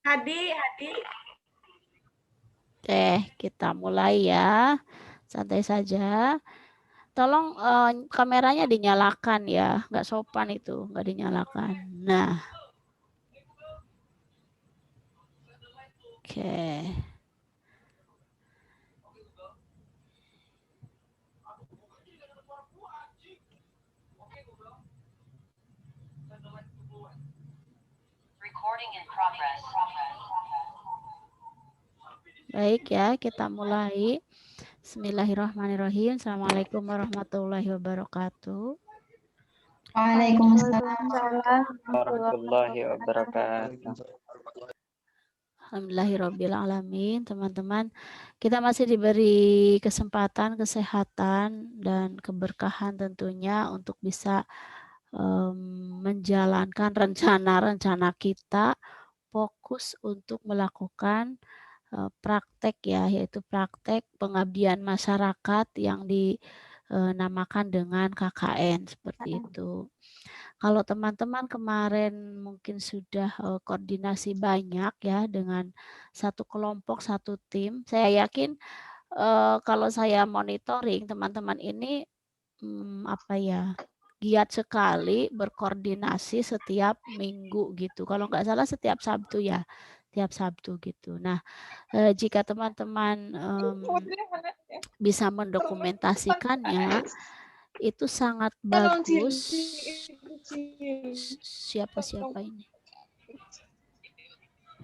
Hadi. Oke, kita mulai ya. Santai saja. Tolong kameranya dinyalakan ya. Nggak sopan itu, nggak dinyalakan. Nah. Oke. Baik ya, kita mulai. Bismillahirrahmanirrahim. Assalamualaikum warahmatullahi wabarakatuh. Waalaikumsalam warahmatullahi wabarakatuh. Alhamdulillahirrabbilalamin. Teman-teman, kita masih diberi kesempatan, kesehatan, dan keberkahan tentunya untuk bisa menjalankan rencana-rencana kita, fokus untuk melakukan praktek ya, yaitu praktek pengabdian masyarakat yang dinamakan dengan KKN seperti itu. Kalau teman-teman kemarin mungkin sudah koordinasi banyak ya dengan satu kelompok, satu tim, saya yakin kalau saya monitoring teman-teman ini apa ya, giat sekali berkoordinasi setiap minggu gitu. Kalau nggak salah setiap Sabtu ya, tiap Sabtu gitu. Nah, jika teman-teman bisa mendokumentasikannya, itu sangat bagus. Siapa ini?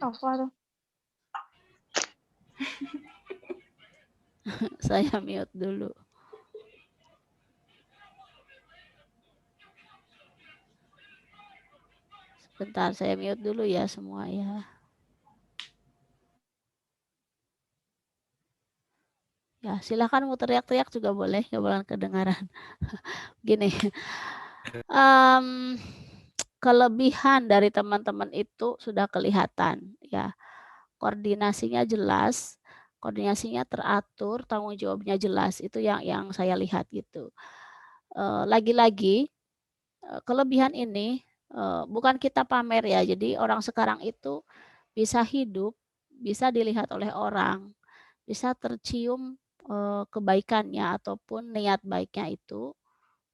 Apa? Saya mute dulu. Sebentar, saya mute dulu ya semua ya. Ya, silakan mau teriak-teriak juga boleh, nggak boleh kedengaran. Gini, kelebihan dari teman-teman itu sudah kelihatan ya. Koordinasinya jelas, koordinasinya teratur, tanggung jawabnya jelas. Itu yang saya lihat gitu. Lagi-lagi kelebihan ini bukan kita pamer ya. Jadi orang sekarang itu bisa hidup, bisa dilihat oleh orang, bisa tercium kebaikannya ataupun niat baiknya itu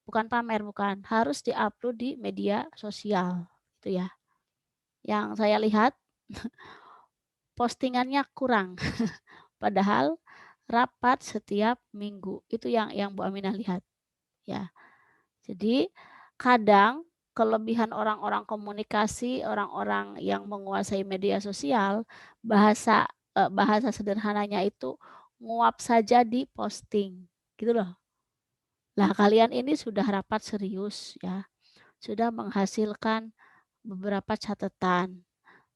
bukan pamer, bukan, harus diupload di media sosial itu ya. Yang saya lihat postingannya kurang. Padahal rapat setiap minggu. Itu yang Bu Aminah lihat ya. Jadi kadang kelebihan orang-orang komunikasi, orang-orang yang menguasai media sosial, bahasa sederhananya itu nguap saja di posting, gitu loh. Lah kalian ini sudah rapat serius ya, sudah menghasilkan beberapa catatan,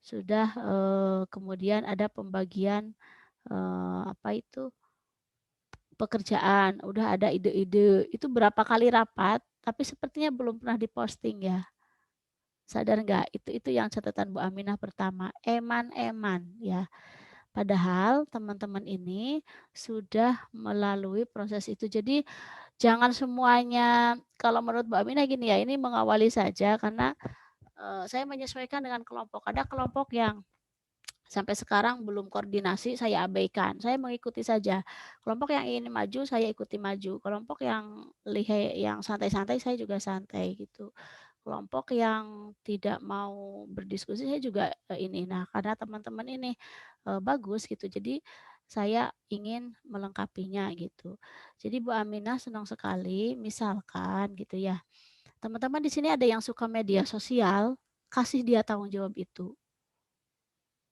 sudah kemudian ada pembagian pekerjaan, udah ada ide-ide, itu berapa kali rapat, tapi sepertinya belum pernah diposting ya. Sadar nggak? Itu yang catatan Bu Aminah pertama, eman-eman ya. Padahal teman-teman ini sudah melalui proses itu. Jadi jangan semuanya, kalau menurut Bu Aminah gini ya, ini mengawali saja karena saya menyesuaikan dengan kelompok. Ada kelompok yang sampai sekarang belum koordinasi, saya abaikan. Saya mengikuti saja. Kelompok yang ingin maju, saya ikuti maju. Kelompok yang yang santai-santai, saya juga santai gitu. Kelompok yang tidak mau berdiskusi, saya juga ini. Nah, karena teman-teman ini bagus gitu, jadi saya ingin melengkapinya gitu. Jadi Bu Aminah senang sekali, misalkan gitu ya, teman-teman di sini ada yang suka media sosial, kasih dia tanggung jawab itu.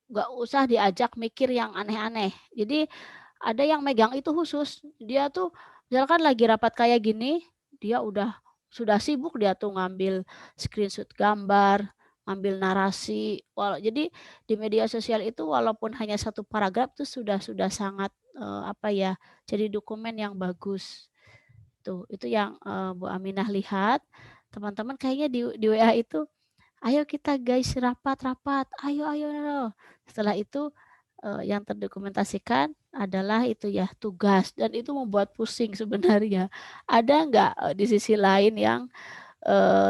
Nggak usah diajak mikir yang aneh-aneh. Jadi ada yang megang itu khusus. Dia tuh misalkan lagi rapat kayak gini, dia sudah sibuk dia tuh ngambil screenshot gambar, ngambil narasi. Jadi di media sosial itu walaupun hanya satu paragraf tuh sudah sangat jadi dokumen yang bagus. Tuh, itu yang Bu Aminah lihat. Teman-teman kayaknya di WA itu, ayo kita guys rapat, ayo. Setelah itu yang terdokumentasikan adalah itu ya tugas dan itu membuat pusing sebenarnya. Ada nggak di sisi lain yang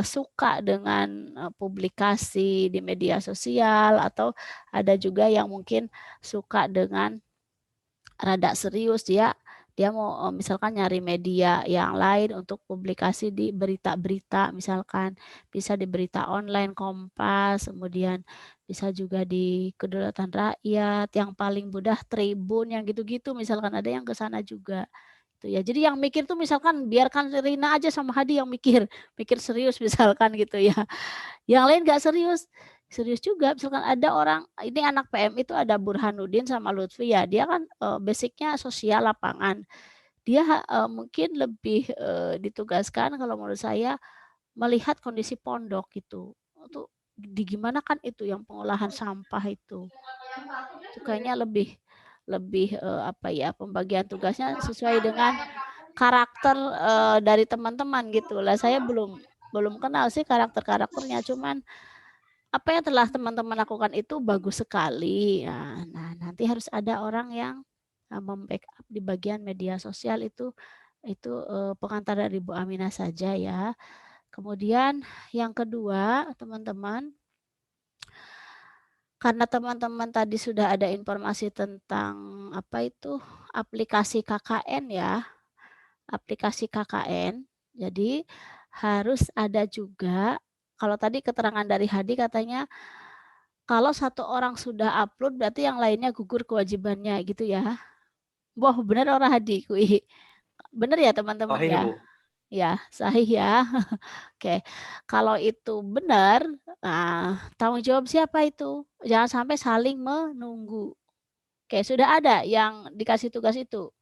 suka dengan publikasi di media sosial, atau ada juga yang mungkin suka dengan rada serius, dia mau misalkan nyari media yang lain untuk publikasi di berita-berita, misalkan bisa di berita online Kompas, kemudian bisa juga di Kedaulatan Rakyat, yang paling mudah Tribun, yang gitu-gitu, misalkan ada yang ke sana juga, gitu ya. Jadi yang mikir tuh misalkan biarkan Rina aja sama Hadi yang mikir, mikir serius misalkan gitu ya. Yang lain nggak serius, serius juga. Misalkan ada orang, ini anak PM itu ada Burhanuddin sama Lutfi ya, dia kan, basic-nya sosial lapangan. Dia mungkin lebih, ditugaskan kalau menurut saya melihat kondisi pondok gitu. Untuk gimana kan itu yang pengolahan sampah itu. Itu kayaknya lebih lebih, apa ya, pembagian tugasnya sesuai dengan karakter, dari teman-teman gitu lah. Saya belum belum kenal sih karakter-karakternya, cuman apa yang telah teman-teman lakukan itu bagus sekali. Nah, nanti harus ada orang yang, mem-backup di bagian media sosial itu, pengantar dari Bu Aminah saja ya. Kemudian yang kedua, teman-teman, karena teman-teman tadi sudah ada informasi tentang apa itu, aplikasi KKN ya, aplikasi KKN. Jadi harus ada juga, kalau tadi keterangan dari Hadi katanya kalau satu orang sudah upload berarti yang lainnya gugur kewajibannya gitu ya? Wah bener ora Hadi kuwi? Bener ya teman-teman Sahih, ya? Bu. Ya, sahih ya. Oke, kalau itu benar, nah tanggung jawab siapa itu? Jangan sampai saling menunggu. Oke, sudah ada yang dikasih tugas itu.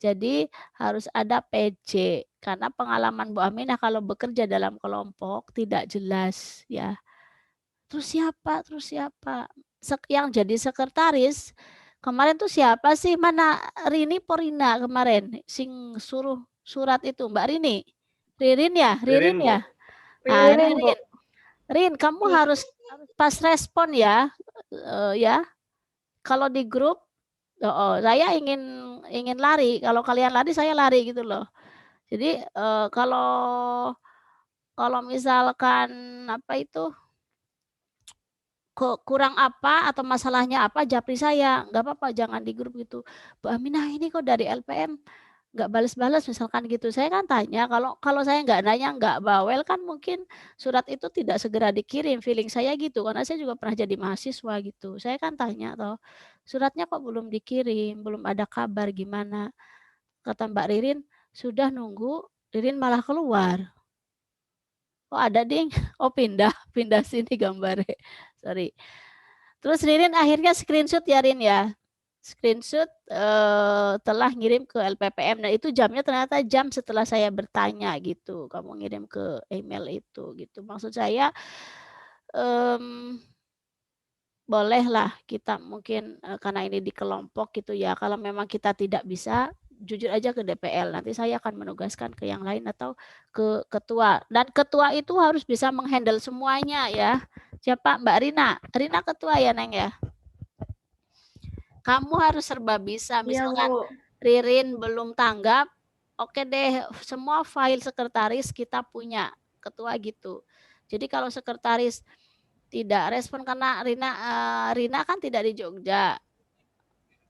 Jadi harus ada PJ, karena pengalaman Bu Aminah kalau bekerja dalam kelompok tidak jelas ya. Terus siapa terus siapa? Yang jadi sekretaris, kemarin tuh siapa sih? Mana Rini Porina kemarin, sing suruh surat itu, Mbak Rini? Ririn ya? Ririn Ririn, ya? Bu. Ah, Ririn, Bu. Ririn. Rin, kamu harus pas respon ya, ya. Kalau di grup, oh, saya ingin ingin lari, kalau kalian lari saya lari gitu loh. Jadi, kalau kalau misalkan apa itu, kurang apa atau masalahnya apa japri saya, nggak apa-apa jangan di grup gitu. "Bu Aminah ini kok dari LPM nggak bales-bales," misalkan gitu. Saya kan tanya, kalau kalau saya nggak nanya, nggak bawel kan mungkin surat itu tidak segera dikirim, feeling saya gitu, karena saya juga pernah jadi mahasiswa gitu. Saya kan tanya toh, "Suratnya kok belum dikirim, belum ada kabar gimana?" Kata Mbak Ririn, "Sudah nunggu." Ririn malah keluar. "Oh ada Ding." "Oh pindah, pindah sini gambarnya." Sorry. Terus Ririn akhirnya screenshot ya Rin ya? Screenshot, telah ngirim ke LPPM, nah itu jamnya ternyata jam setelah saya bertanya gitu, "Kamu ngirim ke email itu," gitu. Maksud saya, mmm, bolehlah kita mungkin, karena ini di kelompok gitu ya, kalau memang kita tidak bisa, jujur aja ke DPL, nanti saya akan menugaskan ke yang lain atau ke ketua, dan ketua itu harus bisa meng-handle semuanya ya. Siapa? Mbak Rina? Rina ketua ya, Neng, ya? Kamu harus serba bisa, Iya, misalkan Bu. Ririn belum tanggap, oke deh semua file sekretaris kita punya, ketua gitu. Jadi kalau sekretaris tidak respon karena Rina kan tidak di Jogja,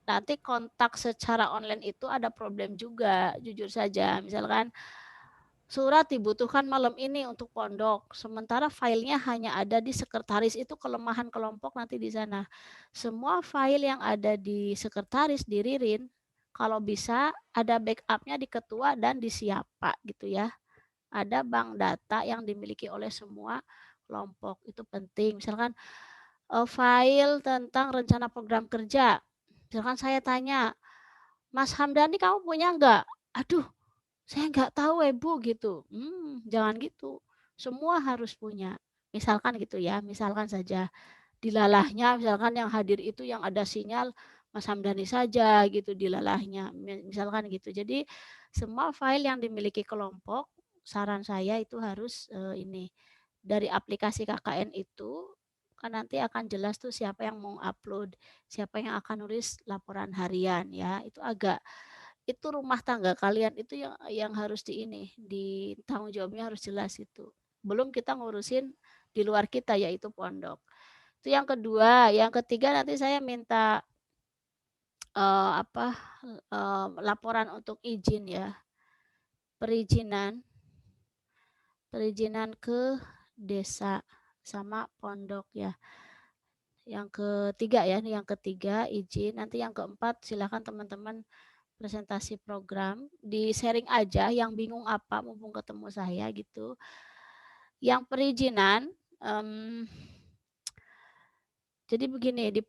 nanti kontak secara online itu ada problem juga, jujur saja. Misalkan surat dibutuhkan malam ini untuk pondok, sementara filenya hanya ada di sekretaris, itu kelemahan kelompok nanti di sana. Semua file yang ada di sekretaris, di Ririn, kalau bisa ada backupnya di ketua dan di siapa gitu ya. Ada bank data yang dimiliki oleh semua kelompok, itu penting. Misalkan file tentang rencana program kerja, misalkan saya tanya, "Mas Hamdani kamu punya enggak?" "Aduh, saya nggak tahu Bu," gitu. Jangan gitu. Semua harus punya. Misalkan gitu ya, misalkan saja dilalahnya misalkan yang hadir itu yang ada sinyal Mas Hamdani saja gitu dilalahnya, misalkan gitu. Jadi semua file yang dimiliki kelompok, saran saya itu harus, ini, dari aplikasi KKN itu, kan nanti akan jelas tuh siapa yang mau upload, siapa yang akan nulis laporan harian ya, itu rumah tangga kalian itu yang harus di ini, di tanggung jawabnya harus jelas itu. belum kita ngurusin di luar kita yaitu pondok. Itu yang kedua. Yang ketiga nanti saya minta laporan untuk izin ya, perizinan ke desa sama pondok ya. Yang ketiga ya, yang ketiga izin, nanti yang keempat silakan teman-teman presentasi program, di-sharing aja yang bingung apa mumpung ketemu saya gitu. Yang perizinan, jadi begini, di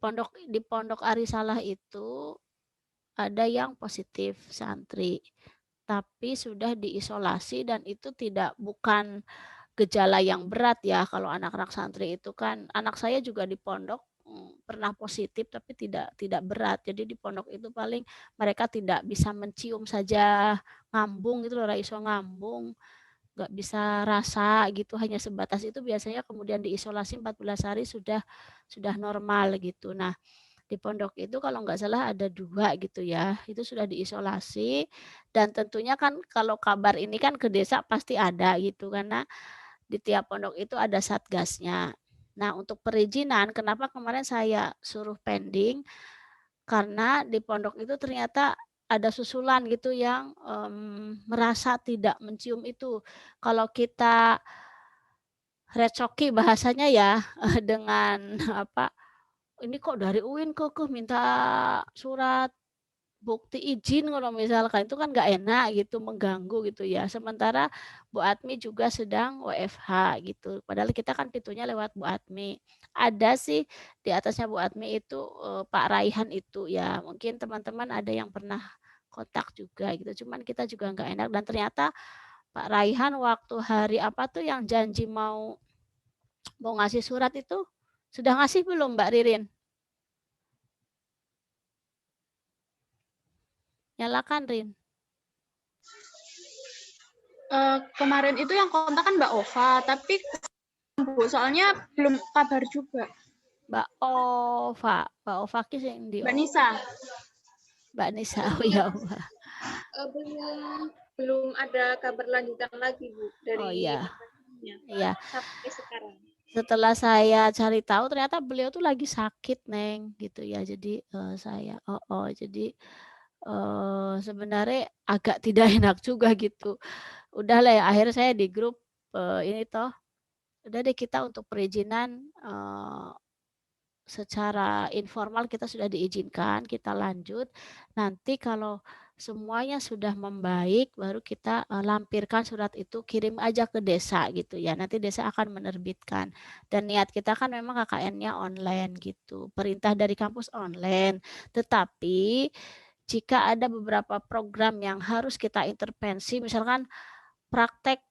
Pondok Arisalah itu ada yang positif santri, tapi sudah diisolasi dan itu bukan gejala yang berat ya. Kalau anak-anak santri itu kan, anak saya juga di pondok pernah positif tapi tidak berat. Jadi di pondok itu paling mereka tidak bisa mencium saja ngambung gitu loh, iso ngambung, nggak bisa rasa gitu, hanya sebatas itu biasanya, kemudian diisolasi 14 hari sudah normal gitu. Nah, di pondok itu kalau nggak salah ada 2 gitu ya, itu sudah diisolasi dan tentunya kan kalau kabar ini kan ke desa pasti ada gitu, karena di tiap pondok itu ada satgasnya. Nah, untuk perizinan kenapa kemarin saya suruh pending, karena di pondok itu ternyata ada susulan gitu yang, merasa tidak mencium itu. Kalau kita recoki bahasanya ya, dengan apa, "Ini kok dari UIN kekeh minta surat bukti izin," kalau misalkan, itu kan nggak enak gitu, mengganggu gitu ya. Sementara Bu Atmi juga sedang WFH gitu, padahal kita kan pintunya lewat Bu Atmi. Ada sih di atasnya Bu Atmi itu, Pak Raihan itu ya, mungkin teman-teman ada yang pernah kontak juga gitu, cuman kita juga nggak enak dan ternyata Pak Raihan waktu hari apa tuh yang janji mau ngasih surat itu, sudah ngasih belum Mbak Ririn? Nyalakan Rin. Kemarin itu yang kontak kan Mbak Ova, tapi Bu, soalnya belum kabar juga. Mbak Ova ki sing ndi? Mbak Nisa. Mbak Nisa, oh ya Allah. Belum ada kabar lanjutan lagi Bu dari Oh iya. Iya. sampai sekarang. Setelah saya cari tahu ternyata beliau tuh lagi sakit Neng gitu ya. Jadi jadi sebenarnya agak tidak enak juga gitu. Udahlah ya akhirnya saya di grup ini toh, udah deh kita untuk perizinan secara informal kita sudah diizinkan, kita lanjut. Nanti kalau semuanya sudah membaik, baru kita lampirkan surat itu, kirim aja ke desa gitu ya. Nanti desa akan menerbitkan. Dan niat kita kan memang KKN-nya online gitu. Perintah dari kampus online. Tetapi jika ada beberapa program yang harus kita intervensi, misalkan praktek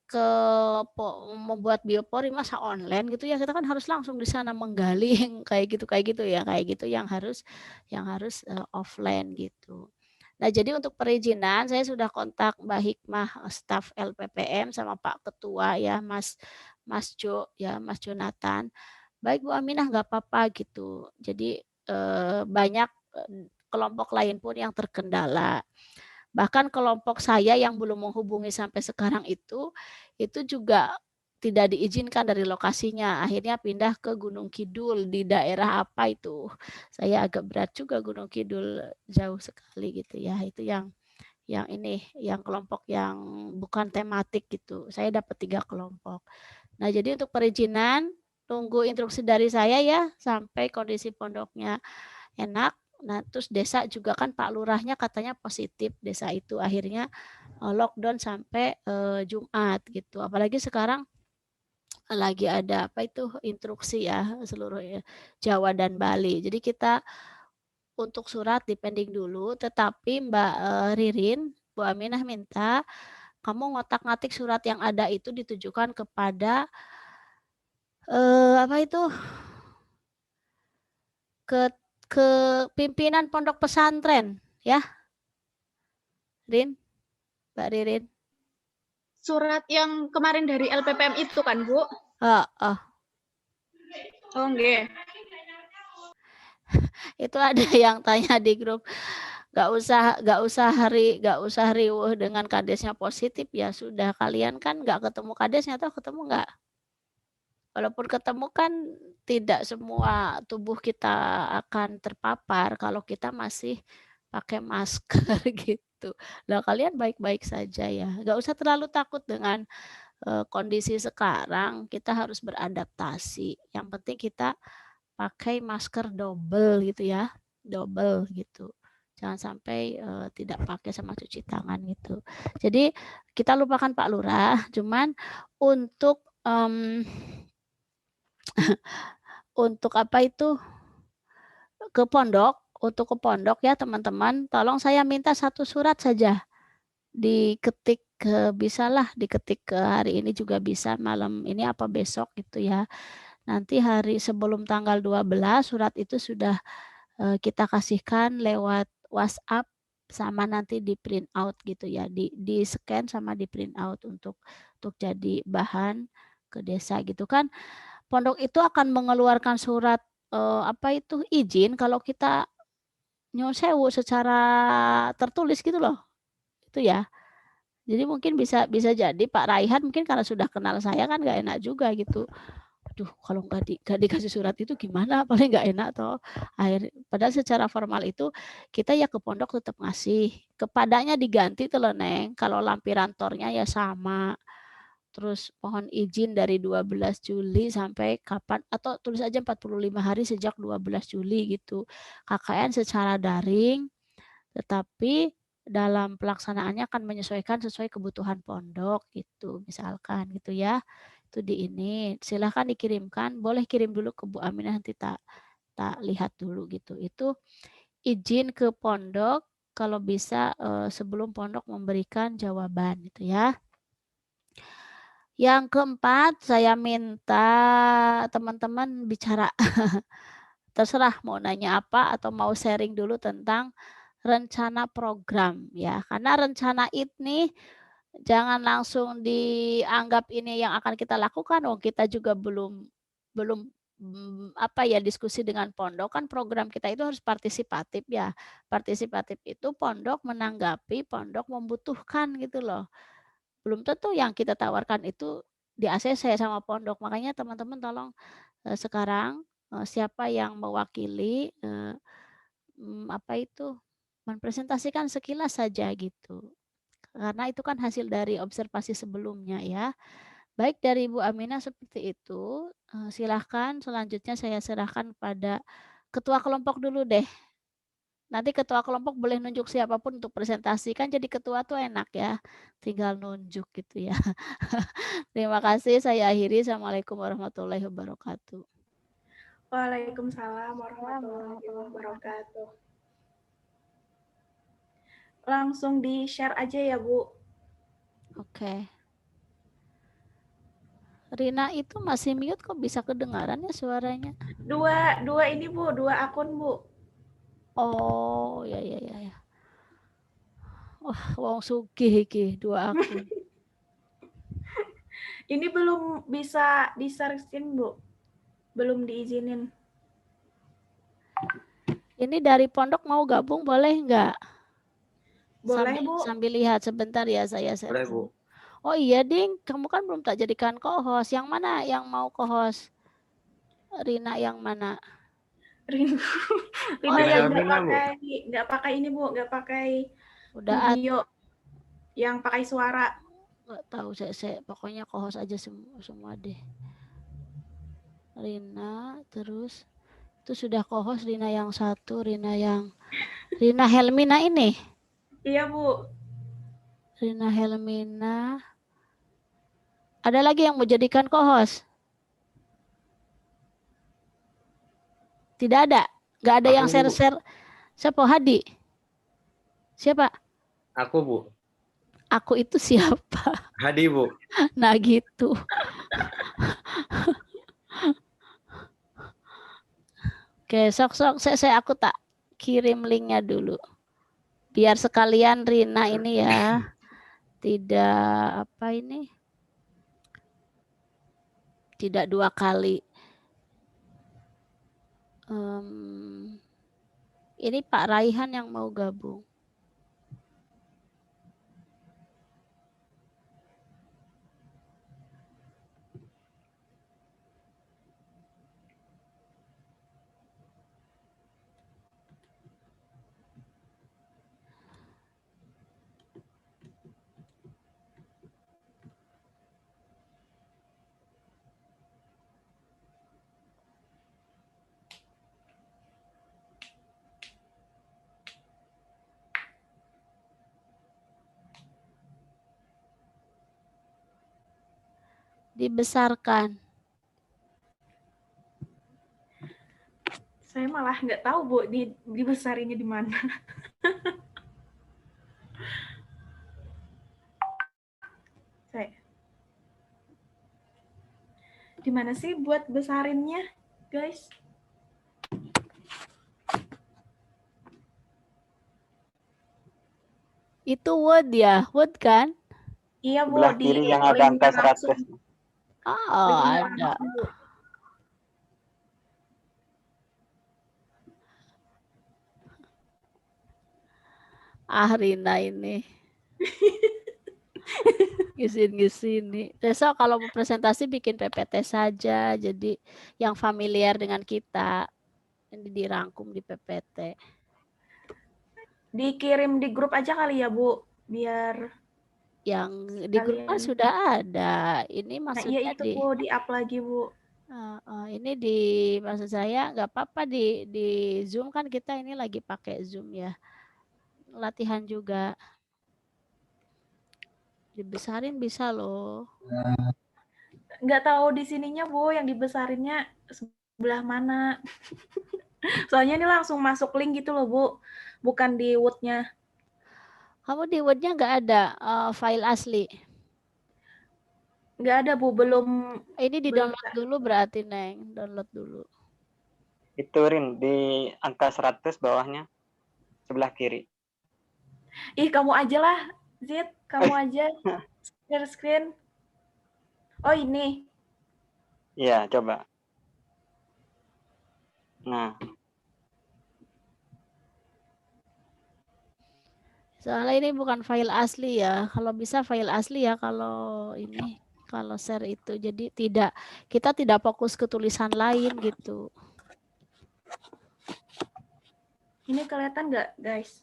membuat biopori masa online gitu ya, kita kan harus langsung di sana menggali kayak gitu ya, kayak gitu yang harus offline gitu. Nah, jadi untuk perizinan saya sudah kontak Mbak Hikmah, staf LPPM sama Pak Ketua ya, Mas Jo ya, Mas Jonathan. "Baik Bu Aminah, nggak apa-apa," gitu. Jadi, banyak, kelompok lain pun yang terkendala. Bahkan kelompok saya yang belum menghubungi sampai sekarang itu juga tidak diizinkan dari lokasinya, akhirnya pindah ke Gunung Kidul di daerah apa itu, saya agak berat juga Gunung Kidul, jauh sekali gitu ya, itu yang kelompok yang bukan tematik gitu, saya dapat 3 kelompok. Nah, jadi untuk perizinan, tunggu instruksi dari saya ya, sampai kondisi pondoknya enak. Nah, terus desa juga kan Pak Lurahnya katanya positif, desa itu akhirnya lockdown sampai Jumat gitu. Apalagi sekarang lagi ada apa itu instruksi ya seluruh Jawa dan Bali. Jadi kita untuk surat dipending dulu, tetapi Mbak Ririn, Bu Aminah minta kamu ngotak-ngatik surat yang ada itu ditujukan kepada apa itu ke pimpinan pondok pesantren ya. Rin, Mbak Ririn. Surat yang kemarin dari LPPM itu kan, Bu? Heeh. Oh, nggih. Itu ada yang tanya di grup, nggak usah riuh dengan kadesnya positif, ya sudah kalian kan nggak ketemu kadesnya, atau ketemu nggak? Walaupun ketemu kan tidak semua tubuh kita akan terpapar kalau kita masih pakai masker gitu. Lah kalian baik-baik saja ya. Nggak usah terlalu takut dengan kondisi sekarang, kita harus beradaptasi. Yang penting kita pakai masker double gitu ya, double gitu. Jangan sampai tidak pakai sama cuci tangan gitu. Jadi kita lupakan Pak Lurah, cuman untuk untuk apa itu untuk ke pondok ya teman-teman, tolong saya minta 1 surat saja. Diketik bisalah diketik hari ini juga bisa, malam ini apa besok gitu ya. Nanti hari sebelum tanggal 12 surat itu sudah kita kasihkan lewat WhatsApp sama nanti di print out gitu ya, di scan sama di print out untuk jadi bahan ke desa gitu kan. Pondok itu akan mengeluarkan surat apa itu izin kalau kita nyuwun sewu secara tertulis gitu loh. Itu ya. Jadi mungkin bisa jadi Pak Raihan mungkin karena sudah kenal saya kan nggak enak juga gitu. Aduh kalau nggak dikasih surat itu gimana, paling nggak enak toh. Padahal secara formal itu kita ya ke pondok tetap ngasih. Kepadanya diganti tuh loh Neng, kalau lampiran tornya ya sama. Terus mohon izin dari 12 Juli sampai kapan, atau tulis aja 45 hari sejak 12 Juli gitu. KKN secara daring, tetapi dalam pelaksanaannya akan menyesuaikan sesuai kebutuhan pondok gitu, misalkan gitu ya. Itu di ini, silahkan dikirimkan, boleh kirim dulu ke Bu Aminah nanti tak lihat dulu gitu. Itu izin ke pondok kalau bisa sebelum pondok memberikan jawaban gitu ya. Yang keempat, saya minta teman-teman bicara. Terserah mau nanya apa atau mau sharing dulu tentang rencana program ya. Karena rencana ini jangan langsung dianggap ini yang akan kita lakukan. Oh, kita juga belum apa ya diskusi dengan pondok, kan program kita itu harus partisipatif ya. Partisipatif itu pondok menanggapi, pondok membutuhkan gitu loh. Belum tentu yang kita tawarkan itu di ACC sama pondok. Makanya teman-teman tolong sekarang siapa yang mewakili apa itu mempresentasikan sekilas saja gitu. Karena itu kan hasil dari observasi sebelumnya ya. Baik dari Bu Aminah seperti itu. Silahkan selanjutnya saya serahkan pada ketua kelompok dulu deh. Nanti ketua kelompok boleh nunjuk siapapun untuk presentasi, kan jadi ketua tuh enak ya, tinggal nunjuk gitu ya. Terima kasih, saya akhiri. Assalamualaikum warahmatullahi wabarakatuh. Waalaikumsalam warahmatullahi wabarakatuh. Langsung di-share aja ya, Bu. Oke. Rina itu masih mute kok bisa kedengaran ya suaranya? Dua ini, Bu, 2 akun, Bu. Oh, ya. Wah, wong sugih iki 2 akun. Ini belum bisa di-searchin, Bu. Belum diizinin. Ini dari pondok mau gabung boleh nggak? Boleh, Bu. Sambil lihat sebentar ya saya setting. Boleh, Bu. Oh iya, Ding, kamu kan belum tak jadikan co-host. Yang mana yang mau co-host? Rina yang mana? Rina yang nggak pakai ini, Bu, nggak pakai video, yang pakai suara. Nggak tahu, saya pokoknya co-host aja semua deh. Rina, terus itu sudah co-host Rina yang satu, Rina Helmina ini. Iya, Bu. Rina Helmina. Ada lagi yang mau jadikan co-host? Tidak ada. Nggak ada yang share-share. Siapa? Hadi? Siapa? Aku, Bu. Aku itu siapa? Hadi, Bu. Nah gitu. Oke, sok aku tak kirim linknya dulu. Biar sekalian Rina ini ya. Tidak apa ini. Tidak 2 kali. Ini Pak Raihan yang mau gabung. Dibesarkan. Saya malah nggak tahu Bu, dibesarinnya di mana. Saya. Di mana sih buat besarinnya, guys? Itu Word ya, Word kan? Iya Bu, Sebelah di kiri yang ada angka 100. Oh, linknya ada. langsung, Bu. Rina ini. Ngisin-ngisini. Besok kalau mau presentasi bikin PPT saja. Jadi yang familiar dengan kita. Ini dirangkum di PPT. Dikirim di grup aja kali ya Bu, biar Yang di grup kalian. sudah ada. Ini Nah maksudnya iya itu Bu, di-up lagi Bu. ini maksud saya nggak apa-apa di Zoom kan kita ini lagi pakai Zoom ya. Latihan juga. Dibesarin bisa loh. Nggak tahu di sininya Bu, yang dibesarinnya sebelah mana. Soalnya ini langsung masuk link gitu loh Bu, bukan di Word-nya. Kamu di Word-nya nggak ada file asli? Nggak ada Bu, belum. Ini di-download dulu berarti, Neng. Download dulu. Itu Rin, di angka 100 bawahnya, sebelah kiri. Ih, kamu aja lah, Zid. Kamu aja. Share screen. Oh, ini. Iya, coba. Nah. Soalnya ini bukan file asli ya. Kalau bisa file asli ya kalau ini. Kalau share itu. Jadi kita tidak fokus ke tulisan lain gitu. Ini kelihatan nggak, guys?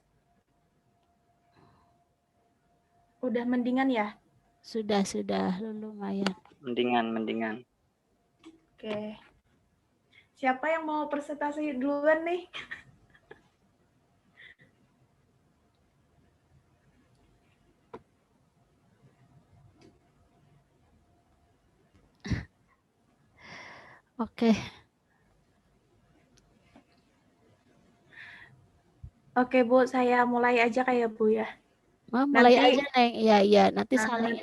Udah mendingan ya? Sudah lumayan. Mendingan. Oke. Siapa yang mau presentasi duluan nih? Oke. Oke, Bu. Saya mulai aja kayak Bu ya. Mulai aja, Neng. Iya. Nanti saling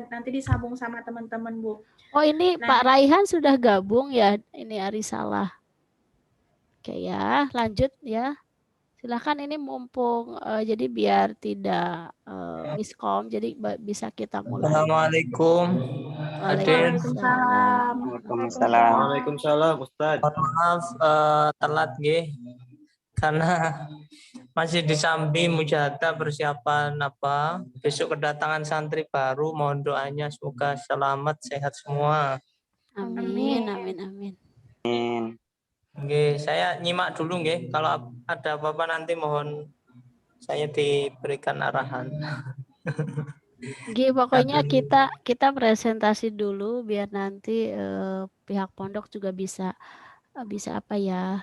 nanti disambung sama teman-teman, Bu. Oh, ini Pak Raihan sudah gabung ya. Ini Arisalah. Oke ya, lanjut ya. Silakan ini mumpung jadi biar tidak miskom, jadi bisa kita mulai. Assalamualaikum. Waalaikumsalam. Waalaikumsalam Ustaz. Mohon maaf telat nggih. Karena masih disambi mujahadah persiapan besok kedatangan santri baru, mohon doanya semoga selamat sehat semua. Amin. Nggih, saya nyimak dulu nggih, kalau ada apa-apa nanti mohon saya diberikan arahan. Pokoknya kita presentasi dulu biar nanti pihak pondok juga bisa apa ya,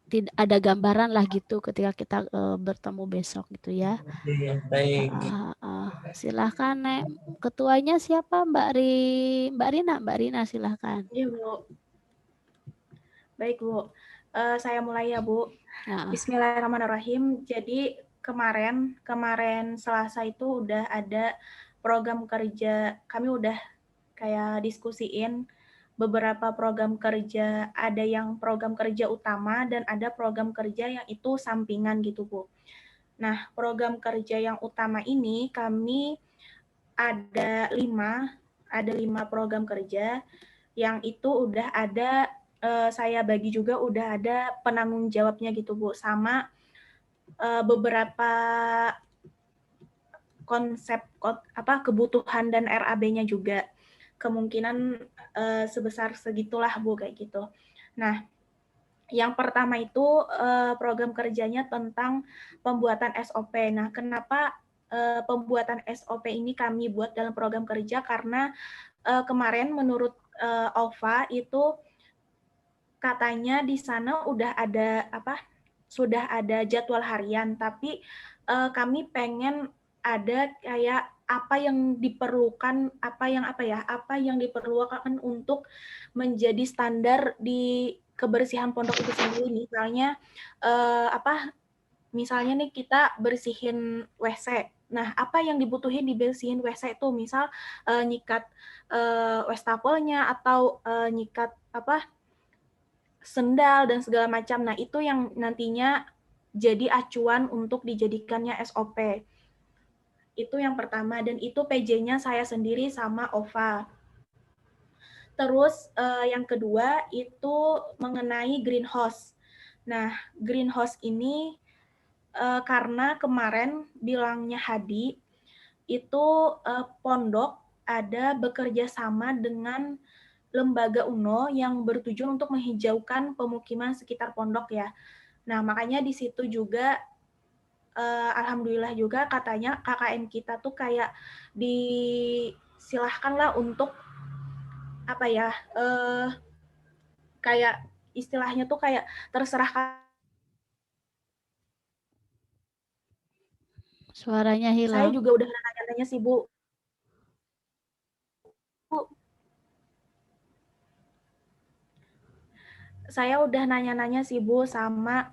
tidak ada gambaran lah gitu ketika kita bertemu besok gitu ya. Baik. Silahkan, Nek. Ketuanya siapa? Mbak Rina silahkan. Iya, Bu. Baik, Bu. Saya mulai ya, Bu. Bismillahirrahmanirrahim. Jadi kemarin Selasa itu udah ada program kerja. Kami udah kayak diskusiin beberapa program kerja. Ada yang program kerja utama dan ada program kerja yang itu sampingan gitu, Bu. Nah, program kerja yang utama ini kami ada 5 program kerja yang itu udah ada, saya bagi juga udah ada penanggung jawabnya gitu Bu, sama beberapa konsep kebutuhan dan RAB-nya juga. Kemungkinan sebesar segitulah Bu, kayak gitu. Nah, yang pertama itu program kerjanya tentang pembuatan SOP. Nah, kenapa pembuatan SOP ini kami buat dalam program kerja? Karena kemarin menurut OVA itu katanya di sana udah ada jadwal harian, tapi kami pengen ada kayak apa yang diperlukan, apa yang diperlukan untuk menjadi standar di kebersihan pondok itu sendiri. Misalnya misalnya nih kita bersihin WC. Nah, apa yang dibutuhin dibersihin WC itu? Misal nyikat wastafelnya atau nyikat sendal dan segala macam. Nah, itu yang nantinya jadi acuan untuk dijadikannya SOP. Itu yang pertama, dan itu PJ-nya saya sendiri sama OVA. Terus yang kedua itu mengenai greenhouse. Nah, greenhouse ini karena kemarin bilangnya Hadi, itu pondok ada bekerja sama dengan lembaga UNO yang bertujuan untuk menghijaukan pemukiman sekitar pondok ya. Nah, makanya di situ juga alhamdulillah juga katanya KKN kita tuh kayak disilahkanlah untuk kayak istilahnya tuh kayak terserah. Suaranya hilang. Saya juga udah nanya-nanya sih Bu. Saya udah nanya-nanya sih Bu sama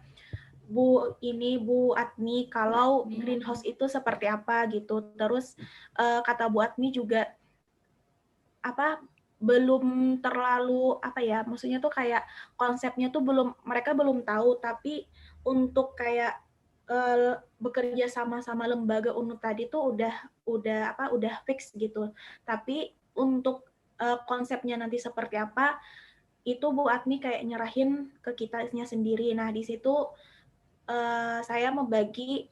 Bu Atmi kalau greenhouse itu seperti apa gitu. Terus kata Bu Atmi juga belum terlalu maksudnya tuh kayak konsepnya tuh mereka belum tahu, tapi untuk kayak bekerja sama lembaga UNU tadi tuh udah fix gitu. Tapi untuk konsepnya nanti seperti apa itu Bu Atmi kayak nyerahin ke kitanya sendiri. Nah, di situ saya membagi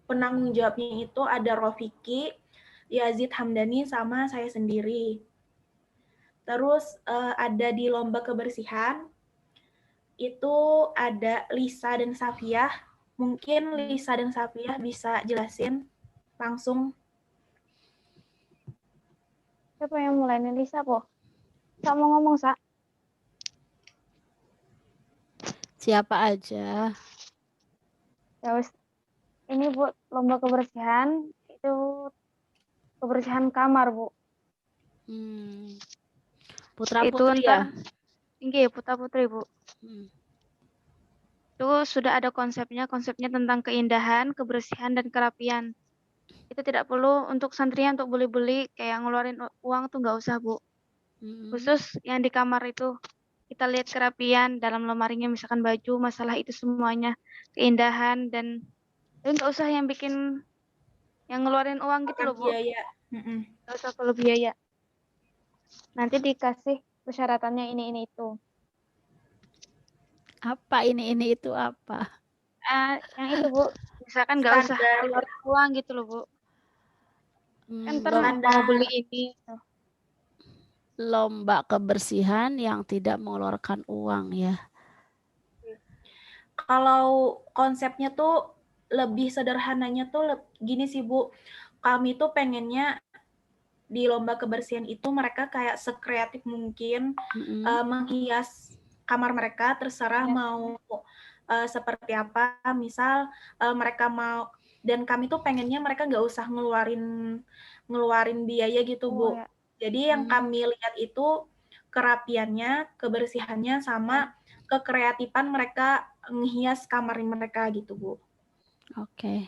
penanggung jawabnya itu ada Rofiki, Yazid Hamdani, sama saya sendiri. Terus ada di lomba kebersihan, itu ada Lisa dan Safiyah. Mungkin Lisa dan Safiyah bisa jelasin langsung. Siapa yang mulai nih, Lisa, Po? Sa mau ngomong, Sa? Siapa aja? Ya wis. Ini Bu, lomba kebersihan itu kebersihan kamar, Bu. Putra Itu putri ya? Tinggi putra putri, Bu. Itu sudah ada konsepnya tentang keindahan, kebersihan dan kerapian. Itu tidak perlu untuk santrinya untuk beli-beli kayak ngeluarin uang tuh nggak usah, Bu. Khusus yang di kamar itu kita lihat kerapian dalam lemarinya, misalkan baju, masalah itu semuanya keindahan, dan nggak usah yang bikin yang ngeluarin uang gitu loh, Bu. Biaya. Nggak usah perlu biaya. Nanti dikasih persyaratannya ini itu. Apa ini itu apa? Yang itu, Bu. Misalkan nggak usah keluar uang gitu loh, Bu. Kan mau beli ini. Lomba kebersihan yang tidak mengeluarkan uang ya. Kalau konsepnya tuh lebih sederhananya tuh gini sih Bu. Kami tuh pengennya di lomba kebersihan itu mereka kayak sekreatif mungkin menghias kamar mereka, terserah mau seperti apa. Misal mereka mau, dan kami tuh pengennya mereka nggak usah ngeluarin biaya gitu, Bu. Ya. Jadi yang kami lihat itu kerapiannya, kebersihannya, sama kekreatifan mereka menghias kamar mereka gitu, Bu. Oke.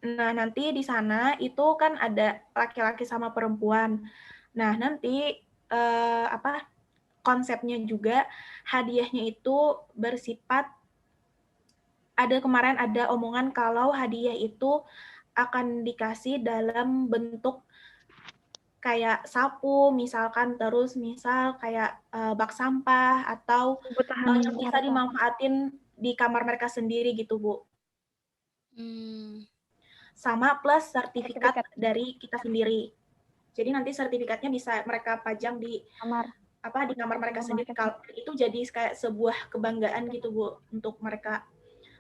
Nah, nanti di sana itu kan ada laki-laki sama perempuan. Nah, nanti konsepnya juga hadiahnya itu bersifat, kemarin ada omongan kalau hadiah itu akan dikasih dalam bentuk kayak sapu misalkan, terus misal kayak bak sampah atau yang bisa dimanfaatin di kamar mereka sendiri gitu, Bu. Sama plus sertifikat dari kita sendiri. Jadi nanti sertifikatnya bisa mereka pajang di kamar mereka sendiri. Kalau itu jadi kayak sebuah kebanggaan gitu, Bu, untuk mereka.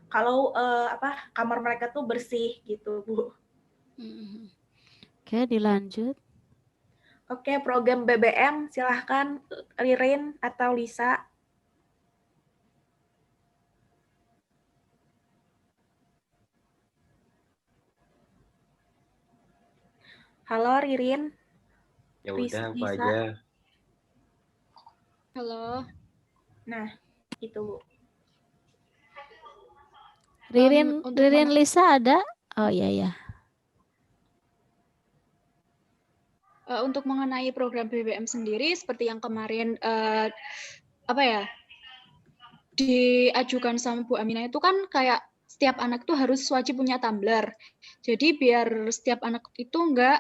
Kalau kamar mereka tuh bersih gitu, Bu. Oke, dilanjut. Oke, program BBM silahkan Ririn atau Lisa. Halo Ririn. Ya udah, apa Bisa? aja. Halo. Nah, itu Bu. Ririn Lisa ada? Oh iya ya. Untuk mengenai program BBM sendiri, seperti yang kemarin diajukan sama Bu Aminah itu kan kayak setiap anak tuh harus wajib punya tumbler. Jadi biar setiap anak itu enggak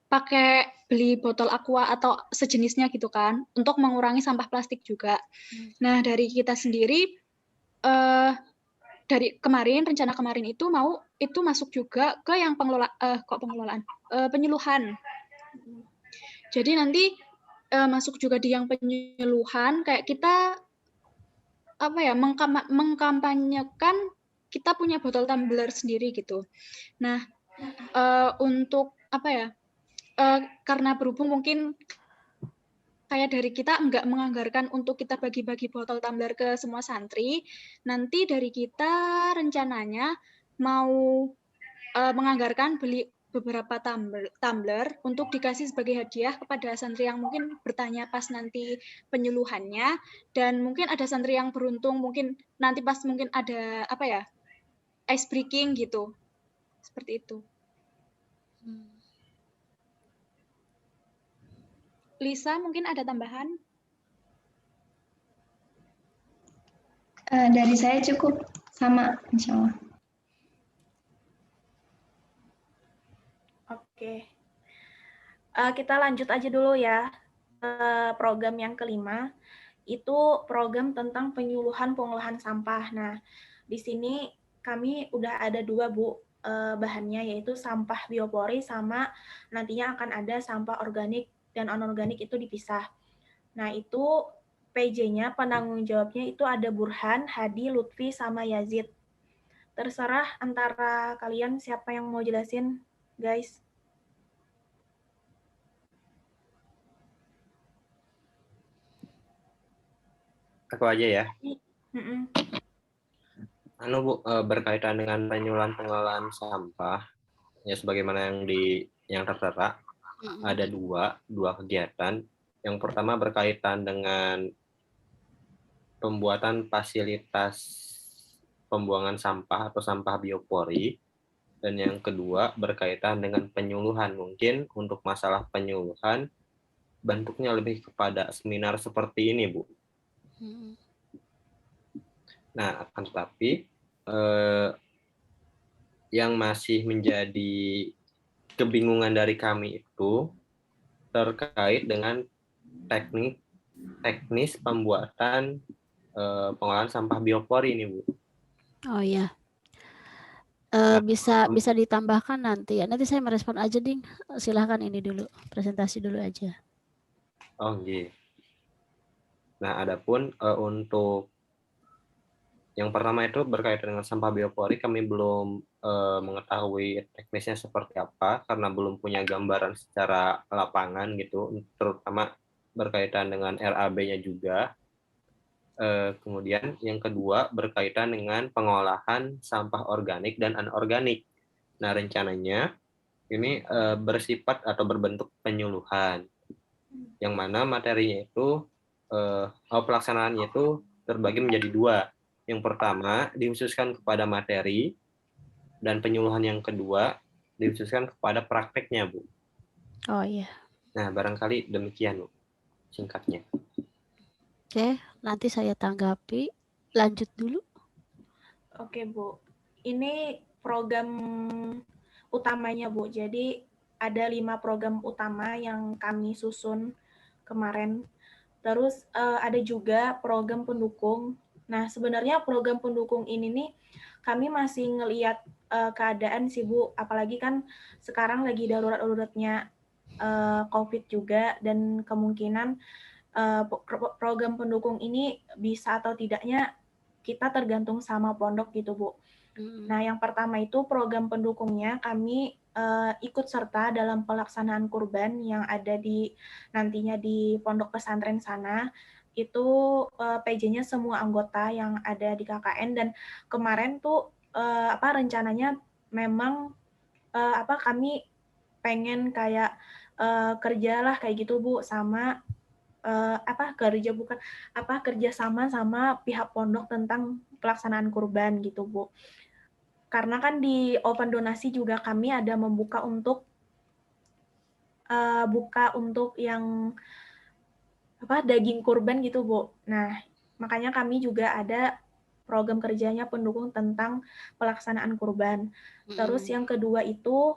pakai beli botol aqua atau sejenisnya gitu kan, untuk mengurangi sampah plastik juga. Nah, dari kita sendiri, dari kemarin, rencana kemarin itu mau itu masuk juga ke yang penyuluhan. Jadi nanti masuk juga di yang penyuluhan, kayak kita mengkampanyekan kita punya botol tumbler sendiri gitu. Nah, untuk karena berhubung mungkin kayak dari kita enggak menganggarkan untuk kita bagi-bagi botol tumbler ke semua santri, nanti dari kita rencananya mau menganggarkan beli beberapa tumbler untuk dikasih sebagai hadiah kepada santri yang mungkin bertanya pas nanti penyuluhannya, dan mungkin ada santri yang beruntung mungkin nanti pas mungkin ada ice breaking gitu, seperti itu. Lisa mungkin ada tambahan? Dari saya cukup sama, insya Allah. Oke. Kita lanjut aja dulu ya. Program yang kelima, itu program tentang penyuluhan pengolahan sampah. Nah, di sini kami udah ada 2, Bu, bahannya, yaitu sampah biopori sama nantinya akan ada sampah organik dan anorganik itu dipisah. Nah, itu PJ-nya, penanggung jawabnya itu ada Burhan, Hadi, Lutfi, sama Yazid. Terserah antara kalian siapa yang mau jelasin, guys. Aku aja ya. Bu, berkaitan dengan penyuluhan pengelolaan sampah, ya sebagaimana yang tertera, ada dua kegiatan. Yang pertama berkaitan dengan pembuatan fasilitas pembuangan sampah atau sampah biopori, dan yang kedua berkaitan dengan penyuluhan. Mungkin untuk masalah penyuluhan bentuknya lebih kepada seminar seperti ini, Bu. Nah, akan tetapi yang masih menjadi kebingungan dari kami itu terkait dengan teknis pembuatan pengolahan sampah biopori ini, Bu. Oh ya. Bisa ditambahkan nanti ya. Nanti saya merespon aja, Ding. Silahkan ini dulu, presentasi dulu aja. Oh, iya. Nah, adapun untuk yang pertama itu berkaitan dengan sampah biopori, kami belum mengetahui teknisnya seperti apa karena belum punya gambaran secara lapangan gitu, terutama berkaitan dengan RAB-nya juga. Kemudian yang kedua berkaitan dengan pengolahan sampah organik dan anorganik. Nah, rencananya ini bersifat atau berbentuk penyuluhan, yang mana materinya itu pelaksanaannya itu terbagi menjadi 2. Yang pertama dikhususkan kepada materi, dan penyuluhan yang kedua dikhususkan kepada prakteknya, Bu. Oh iya. Nah, barangkali demikian, Bu, singkatnya. Oke, nanti saya tanggapi. Lanjut dulu. Oke, Bu. Ini program utamanya, Bu. Jadi ada 5 program utama yang kami susun kemarin. Terus ada juga program pendukung. Nah, sebenarnya program pendukung ini nih kami masih ngelihat keadaan sih, Bu. Apalagi kan sekarang lagi darurat-daruratnya COVID juga, dan kemungkinan program pendukung ini bisa atau tidaknya kita tergantung sama pondok gitu, Bu. Nah, yang pertama itu program pendukungnya kami ikut serta dalam pelaksanaan kurban yang ada nantinya di pondok pesantren sana. Itu PJ-nya semua anggota yang ada di KKN, dan kemarin tuh rencananya memang kami pengen kayak kerjalah kayak gitu Bu, sama kerja sama pihak pondok tentang pelaksanaan kurban gitu Bu. Karena kan di open donasi juga kami ada membuka untuk yang daging kurban gitu Bu. Nah, makanya kami juga ada program kerjanya pendukung tentang pelaksanaan kurban. Terus yang kedua itu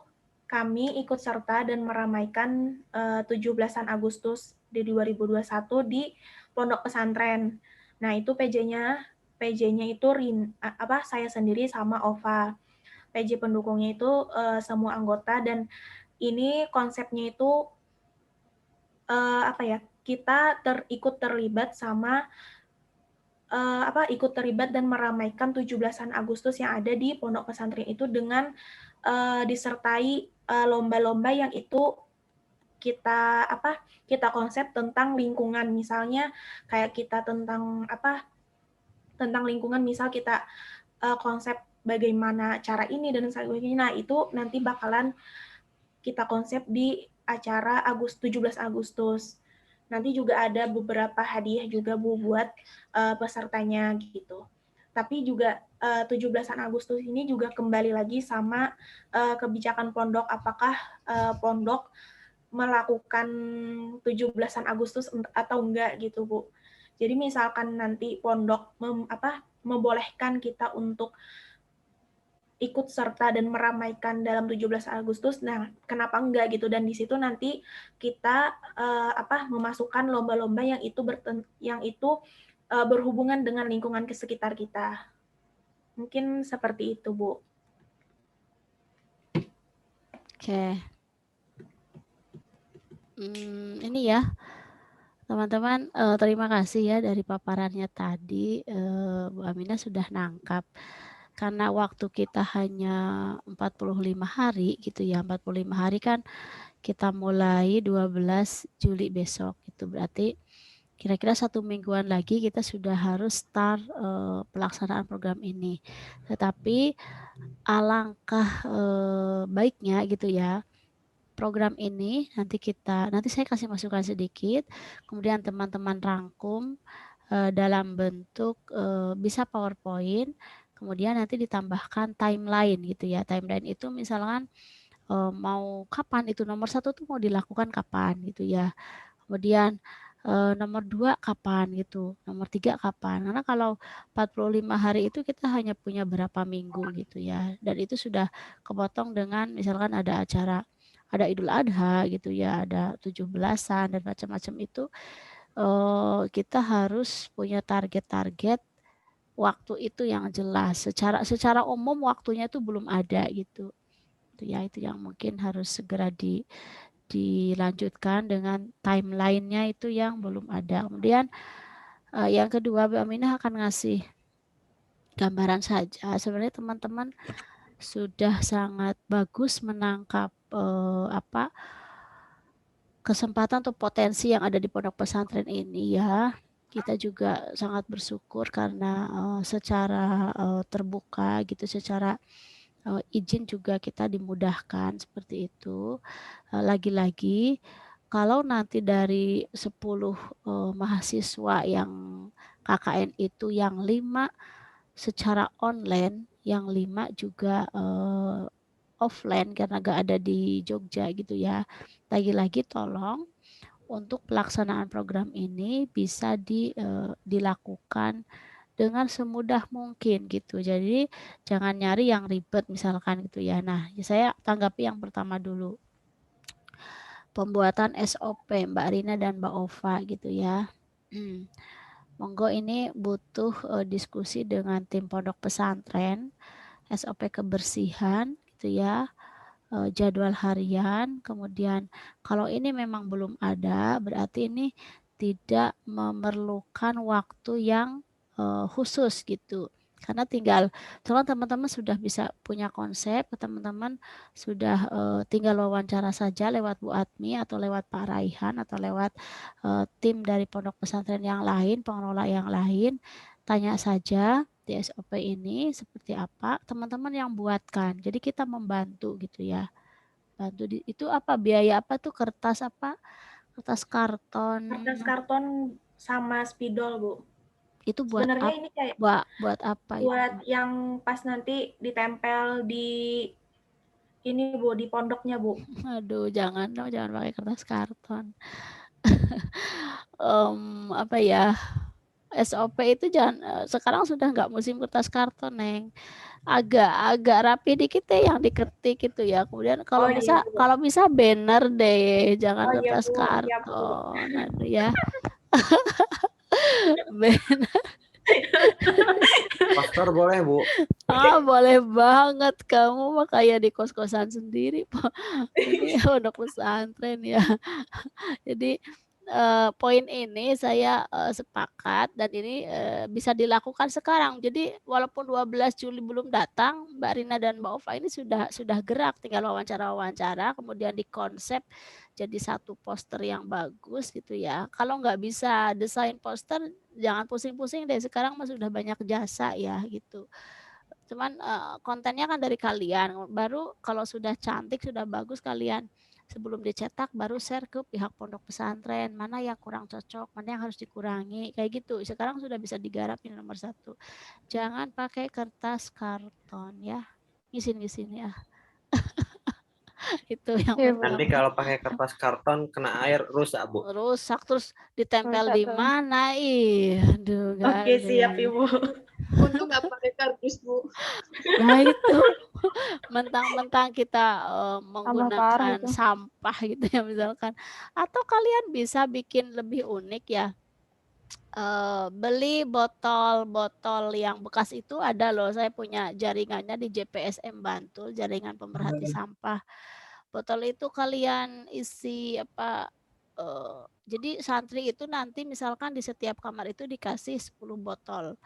kami ikut serta dan meramaikan 17-an Agustus di 2021 di pondok pesantren. Nah, itu PJ-nya itu saya sendiri sama Ova. PJ pendukungnya itu semua anggota, dan ini konsepnya itu kita ikut terlibat dan meramaikan 17-an Agustus yang ada di pondok pesantren itu dengan disertai lomba-lomba yang itu kita konsep tentang lingkungan. Misalnya kayak kita tentang lingkungan, misal kita konsep bagaimana cara ini dan sebagainya. Nah, itu nanti bakalan kita konsep di acara 17 Agustus. Nanti juga ada beberapa hadiah juga Bu buat pesertanya gitu. Tapi juga 17-an Agustus ini juga kembali lagi sama kebijakan pondok, apakah pondok melakukan 17-an Agustus atau enggak gitu Bu. Jadi misalkan nanti pondok membolehkan kita untuk ikut serta dan meramaikan dalam 17 Agustus, nah kenapa enggak gitu, dan di situ nanti kita memasukkan lomba-lomba yang itu berhubungan dengan lingkungan di sekitar kita. Mungkin seperti itu, Bu. Oke. Ini ya, teman-teman, terima kasih ya dari paparannya tadi, Bu Aminah sudah nangkap. Karena waktu kita hanya 45 hari gitu ya, 45 hari kan kita mulai 12 Juli besok, itu berarti kira-kira 1 mingguan lagi kita sudah harus start pelaksanaan program ini. Tetapi alangkah baiknya gitu ya, program ini nanti saya kasih masukan sedikit, kemudian teman-teman rangkum dalam bentuk bisa PowerPoint, kemudian nanti ditambahkan timeline gitu ya. Timeline itu misalkan mau kapan itu, nomor 1 tuh mau dilakukan kapan gitu ya. Kemudian nomor 2 kapan gitu, nomor 3 kapan. Karena kalau 45 hari itu kita hanya punya berapa minggu gitu ya. Dan itu sudah kepotong dengan misalkan ada acara, ada Idul Adha gitu ya, ada 17-an dan macam-macam itu. Kita harus punya target-target waktu itu yang jelas. Secara umum waktunya itu belum ada gitu. Itu yang mungkin harus segera dilanjutkan dengan timeline-nya itu yang belum ada. Kemudian yang kedua, Bu Aminah akan ngasih gambaran saja. Sebenarnya teman-teman sudah sangat bagus menangkap kesempatan atau potensi yang ada di pondok pesantren ini ya. Kita juga sangat bersyukur karena secara terbuka gitu, secara izin juga kita dimudahkan seperti itu. Lagi-lagi kalau nanti dari 10 mahasiswa yang KKN itu yang 5 secara online, yang 5 juga offline karena gak ada di Jogja gitu ya. Lagi-lagi tolong untuk pelaksanaan program ini bisa dilakukan dengan semudah mungkin gitu. Jadi jangan nyari yang ribet misalkan gitu ya. Nah, saya tanggapi yang pertama dulu. Pembuatan SOP Mbak Rina dan Mbak Ova gitu ya. Monggo ini butuh diskusi dengan tim pondok pesantren, SOP kebersihan gitu ya, jadwal harian, kemudian kalau ini memang belum ada berarti ini tidak memerlukan waktu yang khusus gitu. Karena teman-teman sudah bisa punya konsep, teman-teman sudah tinggal wawancara saja lewat Bu Atmi atau lewat Pak Raihan atau lewat tim dari pondok pesantren yang lain, pengelola yang lain, tanya saja di SOP ini seperti apa, teman-teman yang buatkan. Jadi kita membantu gitu ya. bantu itu apa biaya apa tuh kertas apa? Kertas karton. Kertas karton sama spidol, Bu. Itu buat sebenarnya ini kayak buat apa buat itu? yang pas nanti ditempel di ini Bu, di pondoknya Bu. Aduh, jangan dong, jangan pakai kertas karton. Apa ya? SOP itu jangan sekarang sudah nggak musim kertas karton, Neng. Agak rapi dikit deh yang diketik itu ya. Kemudian kalau bisa Bu. kalau bisa banner deh, jangan kertas Bu. karton. Aduh ya. Banner. Poster boleh, Bu. Boleh banget, kamu mah kayak di kos-kosan sendiri, Pak. Ini pondok pesantren ya. Jadi poin ini saya sepakat dan ini bisa dilakukan sekarang. Jadi walaupun 12 Juli belum datang, Mbak Rina dan Mbak Ova ini sudah gerak, tinggal wawancara-wawancara, kemudian dikonsep jadi satu poster yang bagus gitu ya. Kalau nggak bisa desain poster, jangan pusing-pusing deh. Sekarang mah sudah banyak jasa ya gitu. Cuman kontennya kan dari kalian. Baru kalau sudah cantik, sudah bagus, kalian sebelum dicetak baru share ke pihak pondok pesantren, mana yang kurang cocok, mana yang harus dikurangi, kayak gitu. Sekarang sudah bisa digarap ini nomor 1. Jangan pakai kertas karton ya, ngisin ya. Itu yang nanti kalau pakai kertas karton kena air rusak, Bu. Rusak terus ditempel di mana? Aduh, Oke, siap Ibu. Untung nggak pakai kardus, Bu. Nah itu mentang-mentang kita menggunakan sampah gitu ya misalkan, atau kalian bisa bikin lebih unik ya, beli botol-botol yang bekas itu ada loh, saya punya jaringannya di JPSM Bantul, jaringan pemerhati sampah. Botol itu kalian isi apa, jadi santri itu nanti misalkan di setiap kamar itu dikasih 10 botol.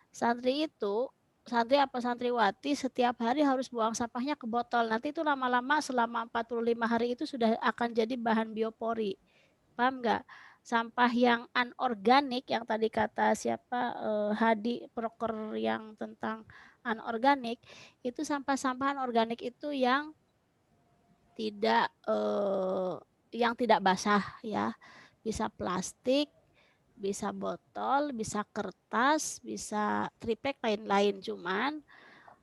Santri apa santriwati setiap hari harus buang sampahnya ke botol. Nanti itu lama-lama selama 45 hari itu sudah akan jadi bahan biopori. Paham nggak? Sampah yang anorganik yang tadi kata siapa Hadi proker yang tentang anorganik, itu sampah-sampah anorganik itu yang tidak basah ya. Bisa plastik, bisa botol, bisa kertas, bisa tripek, lain-lain. Cuman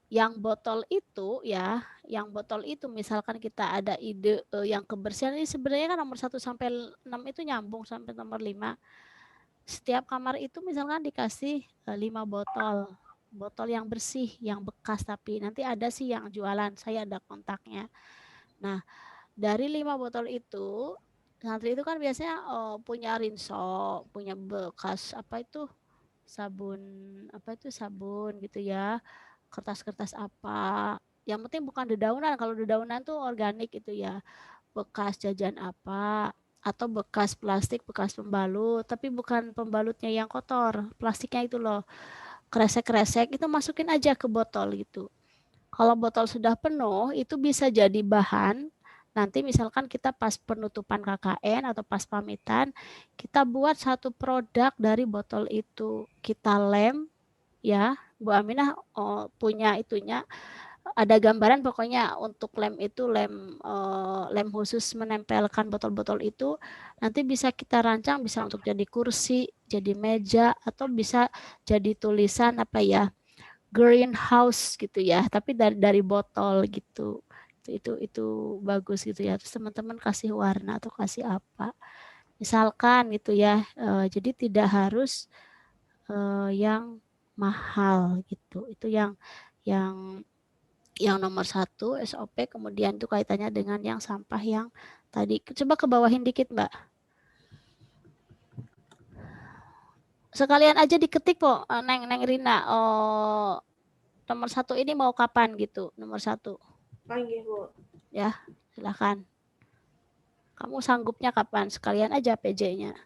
yang botol itu ya, yang botol itu misalkan kita ada ide yang kebersihan ini sebenarnya kan nomor 1 sampai 6 itu nyambung sampai nomor 5. Setiap kamar itu misalkan dikasih 5 botol. Botol yang bersih, yang bekas, tapi nanti ada sih yang jualan, saya ada kontaknya. Nah, dari 5 botol itu santri itu kan biasanya punya rinso, punya bekas apa itu sabun gitu ya, kertas-kertas apa, yang penting bukan dedaunan. Kalau dedaunan tuh organik gitu ya, bekas jajan apa atau bekas plastik, bekas pembalut, tapi bukan pembalutnya yang kotor, plastiknya itu loh, kresek-kresek, itu masukin aja ke botol gitu. Kalau botol sudah penuh itu bisa jadi bahan. Nanti misalkan kita pas penutupan KKN atau pas pamitan, kita buat satu produk dari botol itu. Kita lem, ya Bu Aminah punya itunya, ada gambaran pokoknya untuk lem itu, lem khusus menempelkan botol-botol itu. Nanti bisa kita rancang, bisa untuk jadi kursi, jadi meja, atau bisa jadi tulisan apa ya, greenhouse gitu ya, tapi dari botol gitu. Itu bagus gitu ya. Terus teman-teman kasih warna atau kasih apa misalkan gitu ya, jadi tidak harus yang mahal gitu. Itu yang nomor 1 SOP. Kemudian itu kaitannya dengan yang sampah yang tadi, coba ke bawahin dikit Mbak, sekalian aja diketik kok Neng Rina, nomor 1 ini mau kapan gitu, nomor 1. Bu. Ya, silakan. Kamu sanggupnya kapan? Sekalian aja PJ-nya.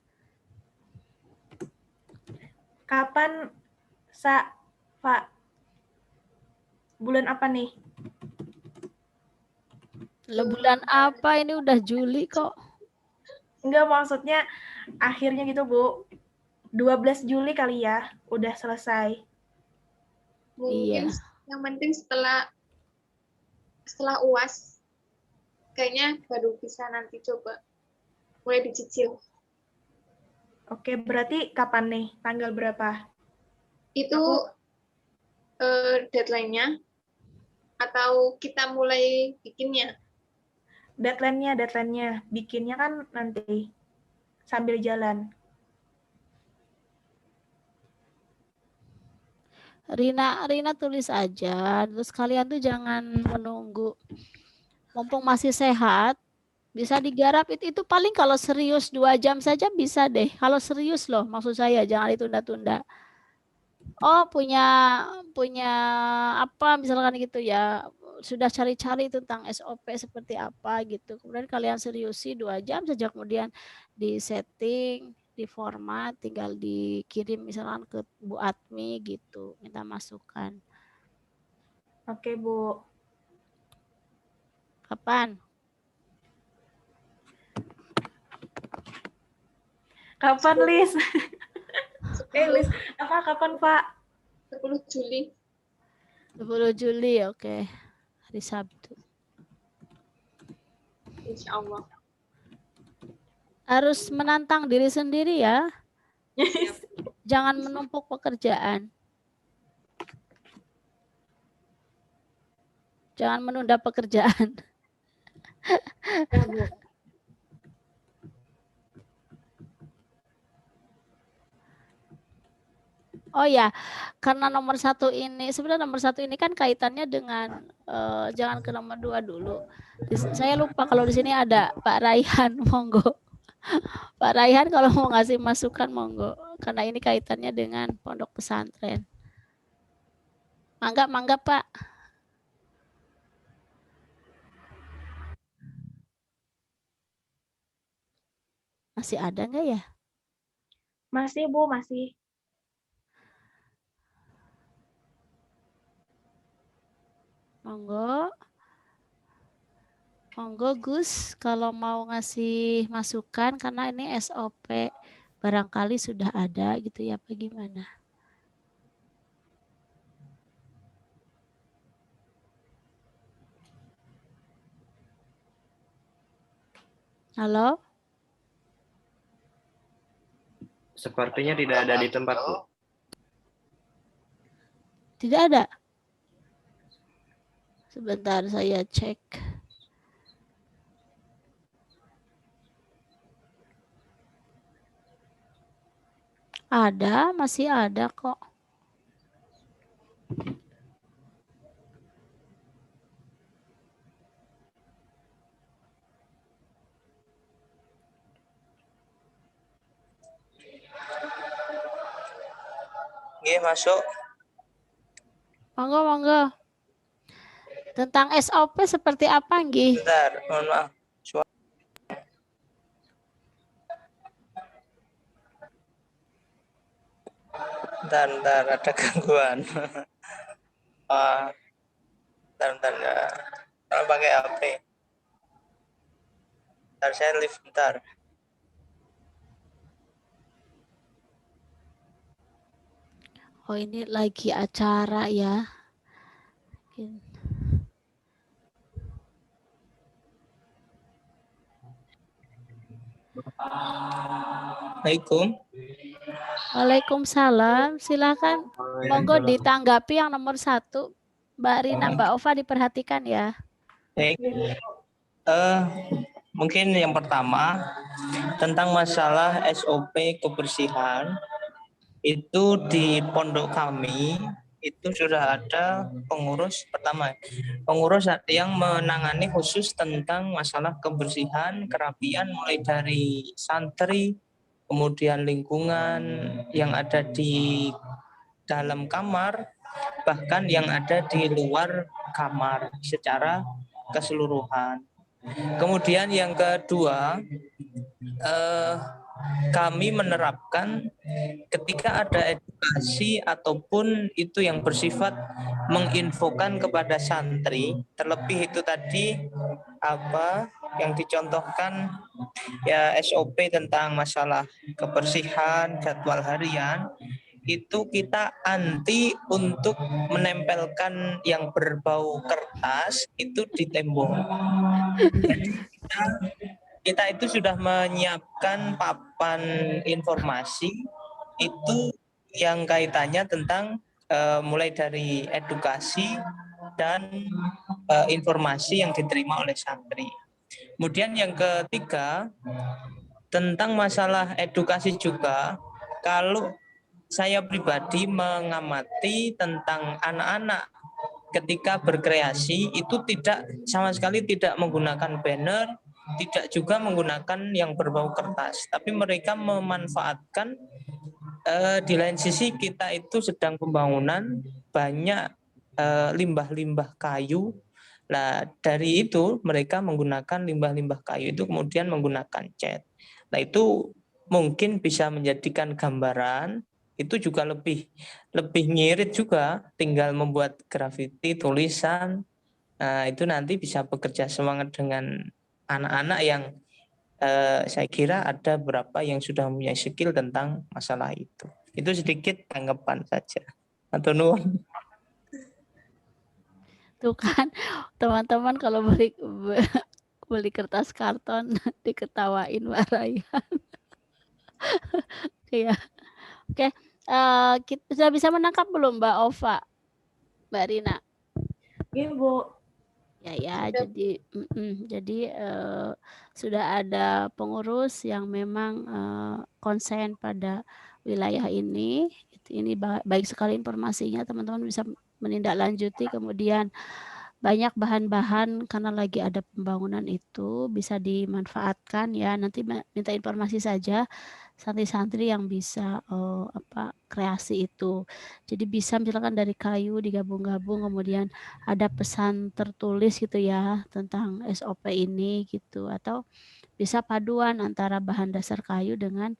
Kapan, Pak? Bulan apa nih? Bulan apa? Ini udah Juli kok. Enggak, maksudnya akhirnya gitu, Bu. 12 Juli kali ya, udah selesai. Mungkin yang penting setelah UAS kayaknya baru bisa nanti coba mulai dicicil. Oke, berarti kapan nih? Tanggal berapa? Itu deadline-nya atau kita mulai bikinnya? Deadline-nya. Bikinnya kan nanti sambil jalan. Rina tulis aja, terus kalian tuh jangan menunggu. Mumpung masih sehat, bisa digarap itu paling kalau serius 2 jam saja bisa deh. Kalau serius loh, maksud saya jangan ditunda-tunda. Oh punya apa misalkan gitu ya, sudah cari-cari tentang SOP seperti apa gitu. Kemudian kalian seriusi 2 jam saja, kemudian di setting, di format, tinggal dikirim misalkan ke Bu Atmi gitu, minta masukan. Oke, Bu. Kapan? Kapan, Lis? Lis, kapan, Pak? 10 Juli. 10 Juli, oke. Hari Sabtu. Insya Allah. Harus menantang diri sendiri ya. Jangan menumpuk pekerjaan. Jangan menunda pekerjaan. Oh ya, karena nomor 1 ini, sebenarnya nomor 1 ini kan kaitannya dengan, jangan ke nomor 2 dulu. Saya lupa kalau di sini ada Pak Raihan, monggo. Pak Raihan kalau mau ngasih masukan monggo, karena ini kaitannya dengan pondok pesantren. Mangga Pak. Masih ada nggak ya? Masih, Bu, masih. Monggo. Monggo Gus, kalau mau ngasih masukan karena ini SOP barangkali sudah ada gitu ya, apa gimana? Halo? Sepertinya tidak ada di tempat, Bu. Tidak ada? Sebentar saya cek. Ada, masih ada kok. Nggih, masuk. Monggo. Tentang SOP seperti apa, nggih? Bentar, mohon maaf. Bentar, ada gangguan. Bentar ya. Kalau pakai HP. Bentar, saya live bentar. Oh, ini lagi acara ya. Assalamualaikum. Waalaikumsalam. Silakan. Monggo ditanggapi yang nomor 1. Mbak Rina, Mbak Ova diperhatikan ya. Baik. Mungkin yang pertama tentang masalah SOP kebersihan itu di pondok kami itu sudah ada pengurus yang menangani khusus tentang masalah kebersihan, kerapian mulai dari santri, kemudian lingkungan yang ada di dalam kamar, bahkan yang ada di luar kamar secara keseluruhan. Kemudian yang kedua, kami menerapkan ketika ada edukasi ataupun itu yang bersifat menginfokan kepada santri, terlebih itu tadi apa yang dicontohkan ya SOP tentang masalah kebersihan, jadwal harian, itu kita anti untuk menempelkan yang berbau kertas itu di tembok. Jadi kita itu sudah menyiapkan papan informasi itu yang kaitannya tentang mulai dari edukasi dan informasi yang diterima oleh santri. Kemudian yang ketiga, tentang masalah edukasi juga, kalau saya pribadi mengamati tentang anak-anak ketika berkreasi itu tidak sama sekali tidak menggunakan banner, tidak juga menggunakan yang berbau kertas, tapi mereka memanfaatkan di lain sisi kita itu sedang pembangunan banyak limbah-limbah kayu. Nah, dari itu mereka menggunakan limbah-limbah kayu itu kemudian menggunakan cat. Nah, itu mungkin bisa menjadikan gambaran, itu juga lebih ngirit juga, tinggal membuat grafiti, tulisan. Nah, itu nanti bisa bekerja semangat dengan anak-anak yang saya kira ada beberapa yang sudah punya skill tentang masalah itu. Itu sedikit tanggapan saja. Atau nuwun. Tuh kan teman-teman kalau beli kertas karton diketawain Mbak Rayhan. Iya. Oke, kita sudah bisa menangkap belum Mbak Ova, Mbak Rina? Iya, Bu. Ya, jadi sudah ada pengurus yang memang konsen pada wilayah ini. Ini baik sekali informasinya, teman-teman bisa menindaklanjuti. Kemudian banyak bahan-bahan karena lagi ada pembangunan itu bisa dimanfaatkan ya. Nanti minta informasi saja santri-santri yang bisa kreasi itu. Jadi bisa misalkan dari kayu digabung-gabung, kemudian ada pesan tertulis gitu ya tentang SOP ini gitu, atau bisa paduan antara bahan dasar kayu dengan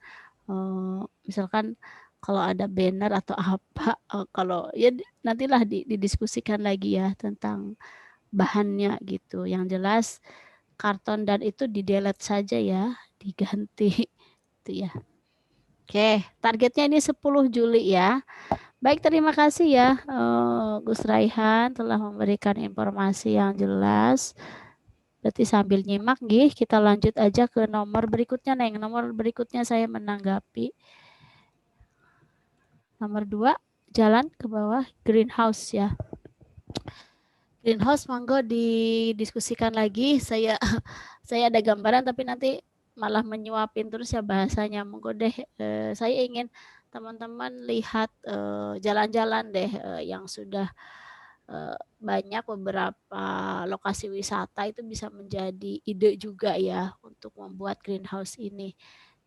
misalkan kalau ada banner atau apa, kalau ya nantilah didiskusikan lagi ya tentang bahannya gitu. Yang jelas karton dan itu di-delete saja ya, diganti itu ya. Oke, targetnya ini 10 Juli ya. Baik, terima kasih ya Gus Raihan telah memberikan informasi yang jelas. Berarti sambil nyimak gih, kita lanjut aja ke nomor berikutnya, Neng. Nomor berikutnya saya menanggapi. Nomor 2, jalan ke bawah, greenhouse ya. Greenhouse monggo didiskusikan lagi. Saya ada gambaran tapi nanti malah menyuapin terus ya bahasanya. Monggo deh, saya ingin teman-teman lihat jalan-jalan deh yang sudah banyak beberapa lokasi wisata itu bisa menjadi ide juga ya untuk membuat greenhouse ini.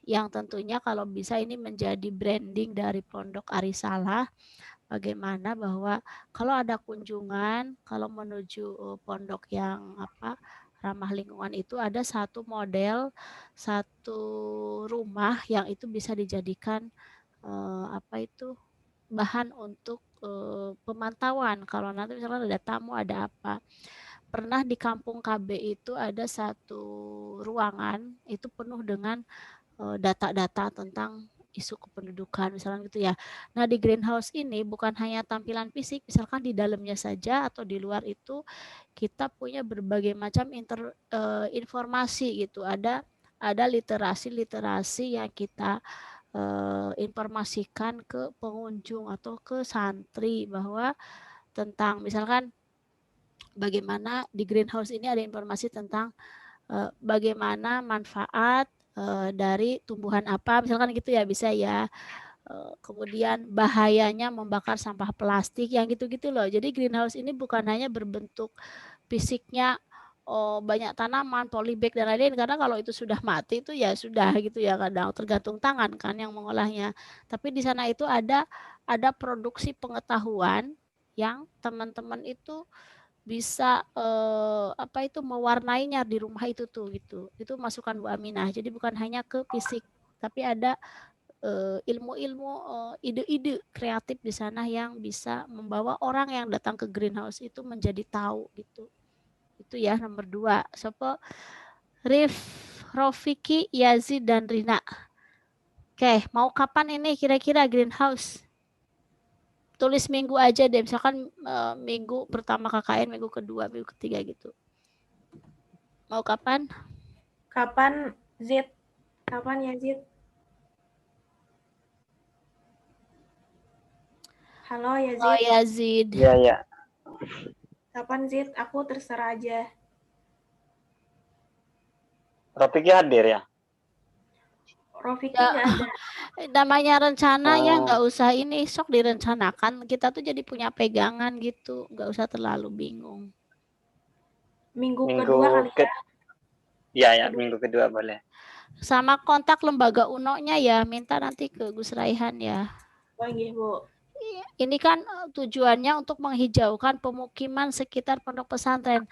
Yang tentunya kalau bisa ini menjadi branding dari Pondok Arisalah. Bagaimana bahwa kalau ada kunjungan, kalau menuju pondok yang ramah lingkungan itu ada satu model, satu rumah yang itu bisa dijadikan bahan untuk pemantauan. Kalau nanti misalnya ada tamu ada apa. Pernah di Kampung KB itu ada satu ruangan itu penuh dengan data-data tentang isu kependudukan misalnya gitu ya. Nah di greenhouse ini bukan hanya tampilan fisik, misalkan di dalamnya saja atau di luar itu kita punya berbagai macam informasi gitu. Ada literasi yang kita informasikan ke pengunjung atau ke santri bahwa tentang misalkan bagaimana di greenhouse ini ada informasi tentang bagaimana manfaat dari tumbuhan apa misalkan gitu ya, bisa ya. Kemudian bahayanya membakar sampah plastik yang gitu-gitu loh. Jadi greenhouse ini bukan hanya berbentuk fisiknya banyak tanaman, polybag dan lain-lain, karena kalau itu sudah mati itu ya sudah gitu ya, kadang tergantung tangan kan yang mengolahnya. Tapi di sana itu ada produksi pengetahuan yang teman-teman itu bisa mewarnainya di rumah itu tuh gitu. Itu masukan Bu Aminah. Jadi bukan hanya ke fisik, tapi ada ilmu-ilmu, ide-ide kreatif di sana yang bisa membawa orang yang datang ke greenhouse itu menjadi tahu gitu. Itu ya nomor 2. Sopo Rif, Rofiki, Yazid dan Rina. Oke, mau kapan ini kira-kira greenhouse? tulis minggu aja deh, misalkan minggu pertama KKN, minggu kedua, minggu ketiga gitu. Mau kapan? Kapan, Zid? Kapan ya, Zid? Halo ya, Zid. Oh ya, Zid. Iya, ya. Kapan, Zid? Aku terserah aja. Topiknya hadir ya? Rofiki Ya, nggak ada. namanya rencana ya, Oh. nggak usah ini, sok direncanakan. Kita tuh jadi punya pegangan gitu, nggak usah terlalu bingung. Minggu kedua kali ya? Iya, ya, minggu kedua boleh. Sama kontak lembaga UNO-nya ya, minta nanti ke Gus Raihan ya. Oh iya, Bu. Ini kan tujuannya untuk menghijaukan pemukiman sekitar pondok pesantren.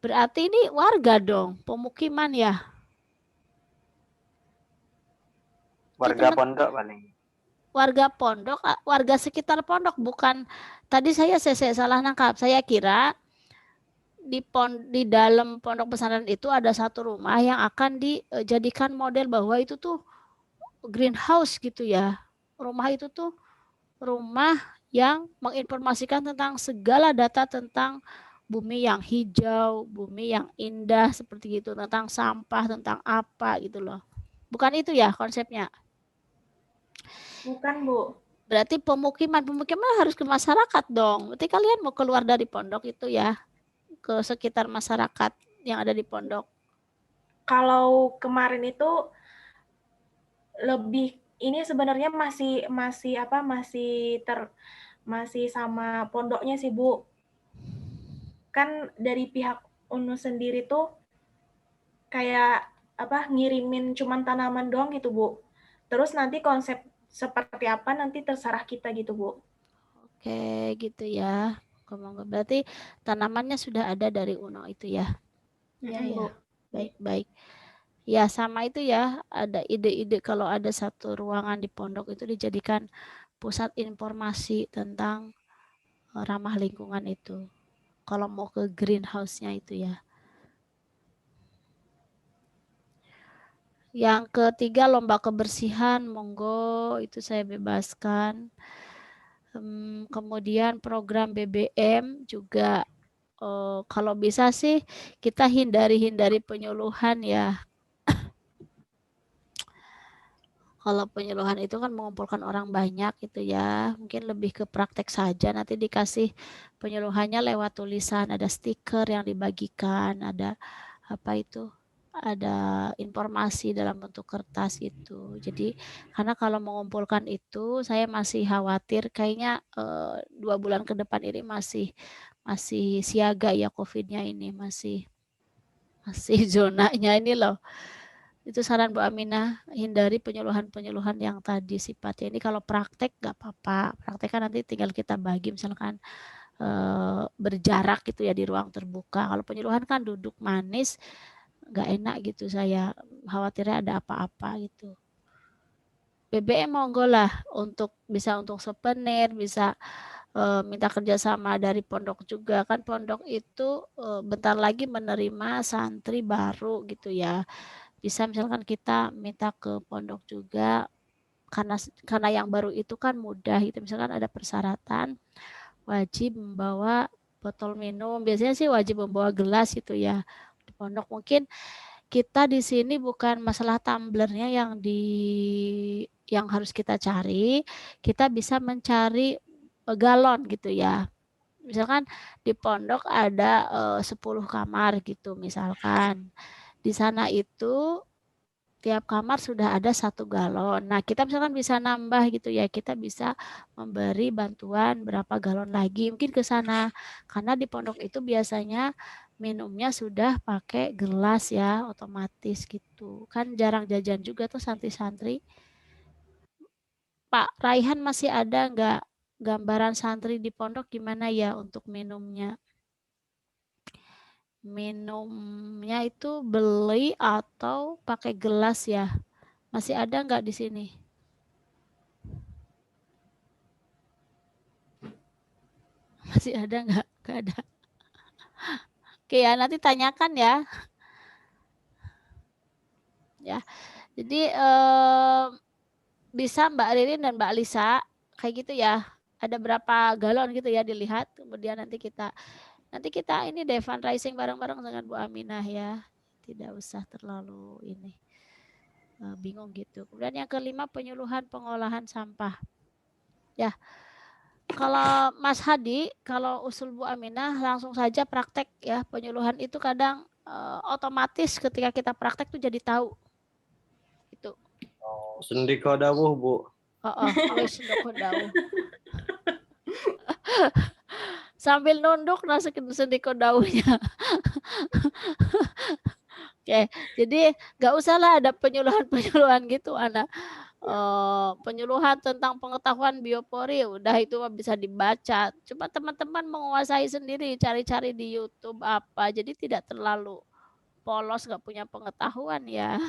Berarti ini warga dong, pemukiman ya. Warga pondok paling. Warga pondok, warga sekitar pondok, bukan. Tadi saya salah nangkap. Saya kira di dalam pondok pesantren itu ada satu rumah yang akan dijadikan model bahwa itu tuh greenhouse gitu ya. Rumah itu tuh rumah yang menginformasikan tentang segala data tentang bumi yang hijau, bumi yang indah seperti itu, tentang sampah, tentang apa gitu loh. Bukan itu ya konsepnya? Bukan, Bu. Berarti pemukiman harus ke masyarakat dong. Berarti kalian mau keluar dari pondok itu ya, ke sekitar masyarakat yang ada di pondok. Kalau kemarin itu lebih ini sebenarnya masih sama pondoknya sih, Bu. Kan dari pihak UNU sendiri tuh kayak ngirimin cuman tanaman doang gitu, Bu. Terus nanti konsep seperti apa nanti terserah kita gitu, Bu. Oke, gitu ya. Berarti tanamannya sudah ada dari UNO itu ya. Iya, ya. Baik. Ya, sama itu ya, ada ide-ide kalau ada satu ruangan di pondok itu dijadikan pusat informasi tentang ramah lingkungan itu. Kalau mau ke greenhouse-nya itu ya. Yang ketiga, lomba kebersihan, monggo itu saya bebaskan. Kemudian program BBM juga, kalau bisa sih kita hindari penyuluhan ya. Kalau penyuluhan itu kan mengumpulkan orang banyak gitu ya, mungkin lebih ke praktek saja. Nanti dikasih penyuluhannya lewat tulisan, ada stiker yang dibagikan, ada ada informasi dalam bentuk kertas gitu. Jadi karena kalau mengumpulkan itu saya masih khawatir kayaknya 2 bulan ke depan ini masih siaga ya COVID-nya ini, masih zonanya ini loh. Itu saran Bu Aminah, hindari penyuluhan yang tadi sifatnya. Ini kalau praktek nggak apa-apa. Praktek kan nanti tinggal kita bagi misalkan berjarak gitu ya di ruang terbuka. Kalau penyuluhan kan duduk manis, nggak enak gitu, saya khawatirnya ada apa-apa gitu. BBM monggo lah, bisa untuk souvenir, bisa minta kerjasama dari pondok juga, kan pondok itu bentar lagi menerima santri baru gitu ya. Bisa misalkan kita minta ke pondok juga, karena yang baru itu kan mudah gitu, misalkan ada persyaratan wajib membawa botol minum, biasanya sih wajib membawa gelas gitu ya di pondok. Mungkin kita di sini bukan masalah tumblernya yang harus kita cari, kita bisa mencari galon gitu ya. Misalkan di pondok ada 10 kamar gitu misalkan. Di sana itu tiap kamar sudah ada 1 galon. Nah, kita misalkan bisa nambah gitu ya, kita bisa memberi bantuan berapa galon lagi mungkin ke sana. Karena di pondok itu biasanya minumnya sudah pakai gelas ya, otomatis gitu. Kan jarang jajan juga tuh santri-santri. Pak Raihan, masih ada nggak gambaran santri di pondok gimana ya untuk minumnya? Minumnya itu beli atau pakai gelas ya? Masih ada nggak di sini? Masih ada nggak? Nggak ada. Oke ya, nanti tanyakan ya. Ya, jadi bisa Mbak Ririn dan Mbak Lisa kayak gitu ya. ada berapa galon gitu ya dilihat. Kemudian nanti kita ini deh fundraising bareng-bareng dengan Bu Aminah ya. Tidak usah terlalu ini bingung gitu. Kemudian yang kelima, penyuluhan pengolahan sampah. Ya, kalau Mas Hadi, kalau usul Bu Aminah langsung saja praktek ya. Penyuluhan itu kadang otomatis ketika kita praktek tuh jadi tahu. Itu. Sendiko dawuh, Bu. Wes sendiko dawuh. Sambil nunduk nasi sendiko dawuhnya. Oke, jadi nggak usahlah ada penyuluhan gitu, anak. Penyuluhan tentang pengetahuan biopori, udah itu bisa dibaca. Coba teman-teman menguasai sendiri, cari-cari di YouTube apa. Jadi tidak terlalu polos, nggak punya pengetahuan ya.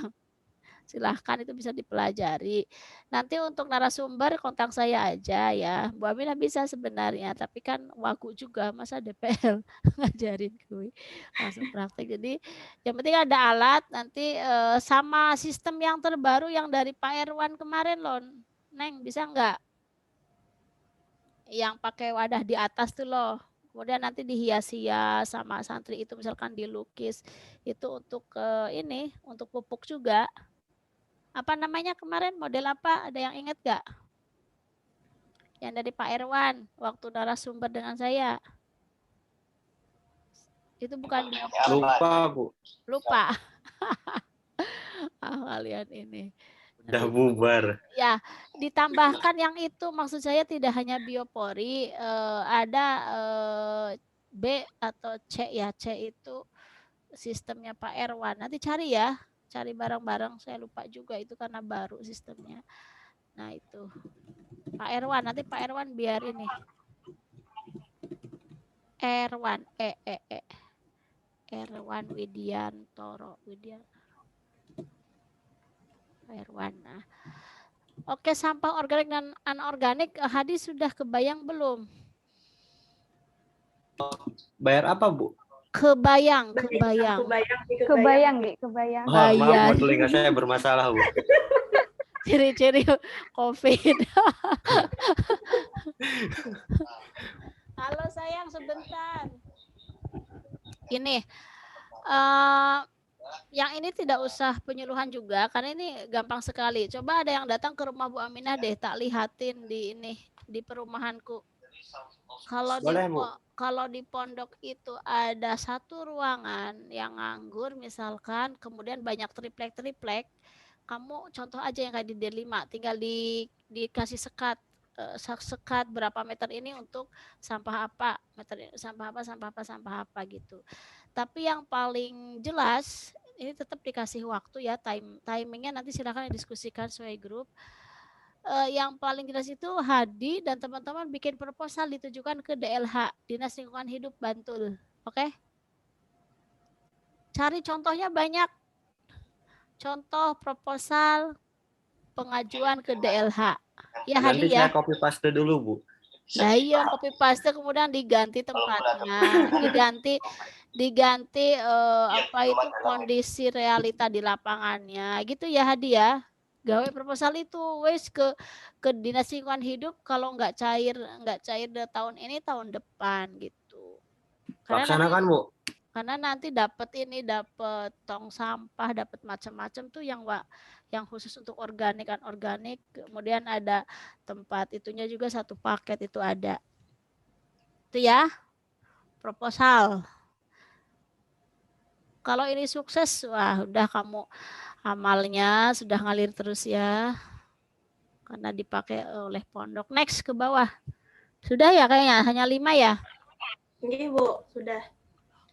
Silahkan, itu bisa dipelajari. Nanti untuk narasumber kontak saya aja ya. Bu Aminah bisa sebenarnya, tapi kan wagu juga, masa DPL ngajarin gue langsung praktek. Jadi yang penting ada alat, nanti sama sistem yang terbaru yang dari Pak Erwan kemarin loh. Neng, bisa nggak? Yang pakai wadah di atas tuh loh. Kemudian nanti dihias-hias sama santri itu, misalkan dilukis. Itu untuk ini, untuk pupuk juga. Apa namanya kemarin, model apa? Ada yang ingat gak? Yang dari Pak Erwan waktu narasumber dengan saya. Itu bukan lupa, Bu. Lupa. Kalian ini. Udah bubar. Ya, ditambahkan yang itu, maksud saya tidak hanya biopori, ada B atau C ya. C itu sistemnya Pak Erwan. Nanti cari ya. Cari bareng-bareng, saya lupa juga itu karena baru sistemnya. Nah itu Pak Erwan, nanti Pak Erwan biar ini Erwan Erwan Widiantoro Pak Erwan. Nah. Oke, sampah organik dan anorganik, Hadi sudah kebayang belum? Bayar apa, Bu? Kebayang. Maaf, telinga saya bermasalah, Bu. Ciri-ciri COVID. Halo sayang, sebentar. Ini yang ini tidak usah penyuluhan juga, karena ini gampang sekali. Coba ada yang datang ke rumah Bu Aminah deh, tak lihatin di ini, di perumahanku. Kalau di pondok itu ada satu ruangan yang nganggur misalkan, kemudian banyak triplek, kamu contoh aja yang kayak di D5, tinggal dikasih sekat berapa meter ini untuk sampah apa gitu. Tapi yang paling jelas ini tetap dikasih waktu ya, timingnya nanti silakan diskusikan sesuai grup. Yang paling jelas itu Hadi dan teman-teman bikin proposal ditujukan ke DLH, Dinas Lingkungan Hidup Bantul. Oke? Cari contohnya banyak. Contoh proposal pengajuan ke DLH. Ya Hadi ya. Nanti saya copy paste dulu, Bu. Nah iya, copy paste kemudian diganti tempatnya, diganti apa itu kondisi realita di lapangannya, gitu ya Hadi ya. Gawe proposal itu wes ke Dinas Lingkungan Hidup, kalau nggak cair tahun ini, tahun depan gitu. Laksanakan, Bu. Karena nanti dapat tong sampah, dapat macam-macam tuh yang khusus untuk organik, anorganik. Kemudian ada tempat itunya juga, satu paket itu ada. Itu ya, proposal. Kalau ini sukses, wah udah kamu amalnya sudah ngalir terus ya. Karena dipakai oleh pondok. Next ke bawah. Sudah ya kayaknya, hanya 5 ya? Iya, Bu, sudah.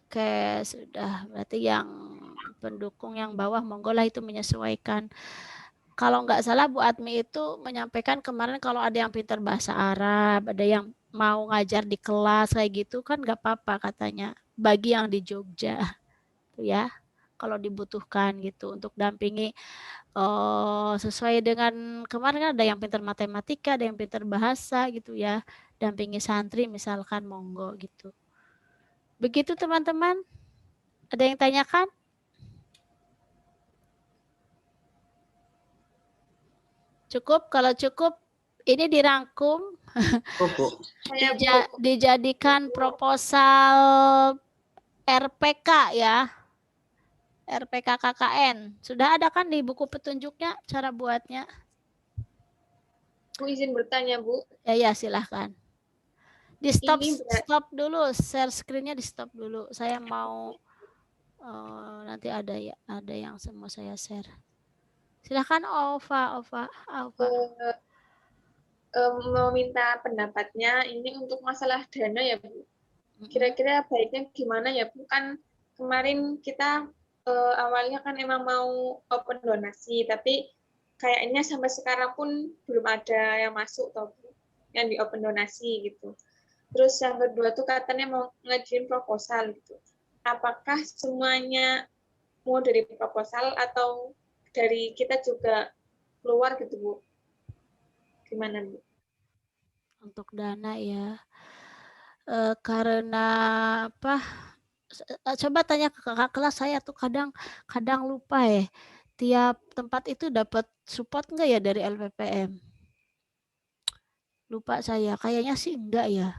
Oke, sudah. Berarti yang pendukung yang bawah monggo lah itu menyesuaikan. Kalau nggak salah Bu Admi itu menyampaikan kemarin kalau ada yang pintar bahasa Arab, ada yang mau ngajar di kelas kayak gitu kan nggak apa-apa katanya. Bagi yang di Jogja, tuh ya, kalau dibutuhkan gitu untuk dampingi sesuai dengan kemarin kan ada yang pintar matematika, ada yang pintar bahasa gitu ya, dampingi santri misalkan monggo gitu. Begitu teman-teman. Ada yang tanyakan? Cukup? Kalau cukup Ini dirangkum, Saya, Bu. dijadikan proposal RPK ya, RPK KKN. Sudah ada kan di buku petunjuknya cara buatnya? Bu izin bertanya, Bu. Ya silahkan. Di stop, Ini stop dulu, share screen-nya di stop dulu. Saya mau nanti ada yang mau saya share. Silahkan Ova. Mau minta pendapatnya ini untuk masalah dana ya, Bu. Kira-kira baiknya gimana ya, Bu? Kan kemarin kita awalnya kan emang mau open donasi, tapi kayaknya sampai sekarang pun belum ada yang masuk toh, Bu, yang di open donasi gitu. Terus yang kedua tuh katanya mau ngajuin proposal gitu. Apakah semuanya mau dari proposal atau dari kita juga keluar gitu, Bu? Gimana, Bu? Untuk dana ya. Karena apa? Coba tanya ke kakak kelas saya tuh kadang lupa ya. Tiap tempat itu dapat support enggak ya dari LPPM? Lupa saya. Kayaknya sih enggak ya.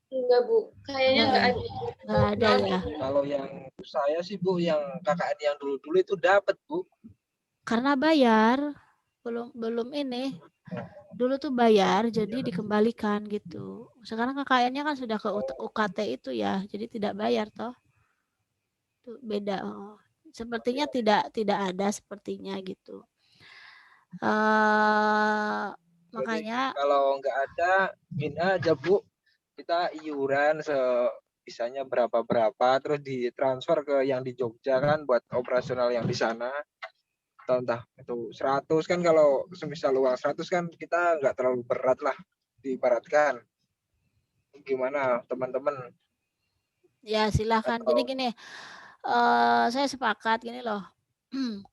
Enggak, Bu. Kayaknya enggak ada. Enggak ada ya. Kalau yang saya sih, Bu, yang KKN yang dulu-dulu itu dapat, Bu. Karena bayar. Belum ini. Dulu tuh bayar jadi dikembalikan gitu. Sekarang KKN-nya kan sudah ke UKT itu ya. Jadi tidak bayar toh. Tuh beda. Sepertinya tidak ada sepertinya gitu. Makanya kalau nggak ada gini aja, Bu, kita iuran bisanya berapa terus ditransfer ke yang di Jogja kan buat operasional yang di sana, atau entah itu 100 kan. Kalau semisal uang 100 kan kita nggak terlalu berat lah diibaratkan. Gimana teman-teman? Ya silakan. Jadi gini, saya sepakat gini loh.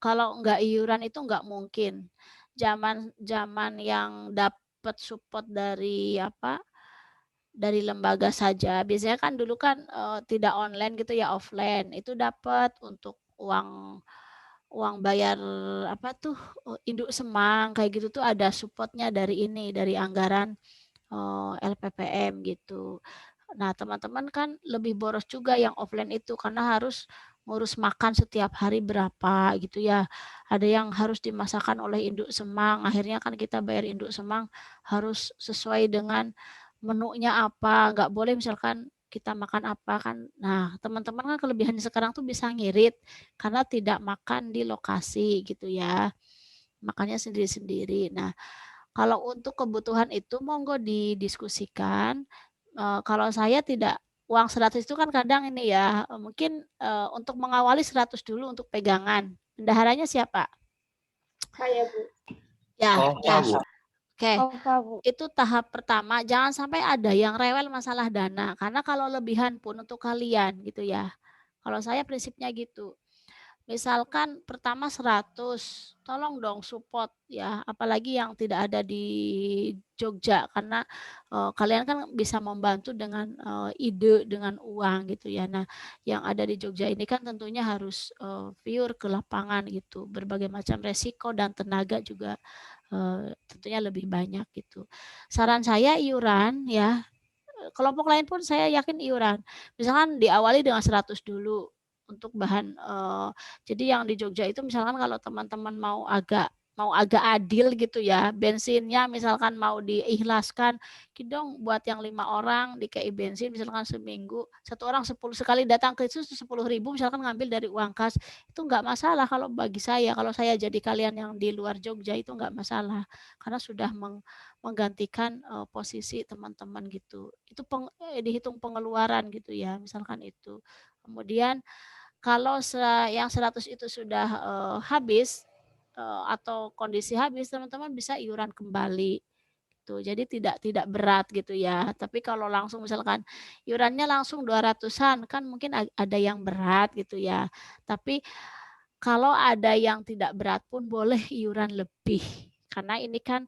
Kalau nggak iuran itu nggak mungkin. Zaman yang dapat support dari dari lembaga saja. Biasanya kan dulu kan tidak online gitu ya, offline. Itu dapat untuk uang bayar induk semang kayak gitu tuh ada supportnya dari anggaran LPPM gitu. Nah teman-teman kan lebih boros juga yang offline itu karena harus ngurus makan setiap hari berapa gitu ya. Ada yang harus dimasakan oleh induk semang. Akhirnya kan kita bayar induk semang harus sesuai dengan menunya apa. Nggak boleh misalkan kita makan apa kan. Nah teman-teman kan kelebihannya sekarang tuh bisa ngirit karena tidak makan di lokasi gitu ya. Makannya sendiri-sendiri. Nah kalau untuk kebutuhan itu monggo didiskusikan. Kalau saya tidak, uang 100 itu kan kadang ini ya, mungkin untuk mengawali 100 dulu untuk pegangan. Bendaharanya siapa? Saya, Bu. Ya, Bu. Oke. Itu tahap pertama. Jangan sampai ada yang rewel masalah dana. Karena kalau lebihan pun untuk kalian gitu ya. Kalau saya prinsipnya gitu. Misalkan pertama 100, tolong dong support ya, apalagi yang tidak ada di Jogja karena kalian kan bisa membantu dengan ide, dengan uang gitu ya. Nah, yang ada di Jogja ini kan tentunya harus pure ke lapangan gitu, berbagai macam resiko dan tenaga juga tentunya lebih banyak gitu. Saran saya iuran ya, kelompok lain pun saya yakin iuran. Misalkan diawali dengan 100 dulu untuk bahan jadi yang di Jogja itu misalkan kalau teman-teman mau agak adil gitu ya, bensinnya misalkan mau diikhlaskan, dong buat yang 5 orang DKI bensin misalkan seminggu, 1 orang 10 sekali datang ke itu 10.000 misalkan ngambil dari uang kas, itu enggak masalah kalau bagi saya. Kalau saya jadi kalian yang di luar Jogja itu enggak masalah karena sudah menggantikan posisi teman-teman gitu. Itu dihitung pengeluaran gitu ya, misalkan itu. Kemudian kalau yang 100 itu sudah habis atau kondisi habis, teman-teman bisa iuran kembali gitu. Jadi tidak berat gitu ya. Tapi kalau langsung misalkan iurannya langsung 200-an kan mungkin ada yang berat gitu ya. Tapi kalau ada yang tidak berat pun boleh iuran lebih. Karena ini kan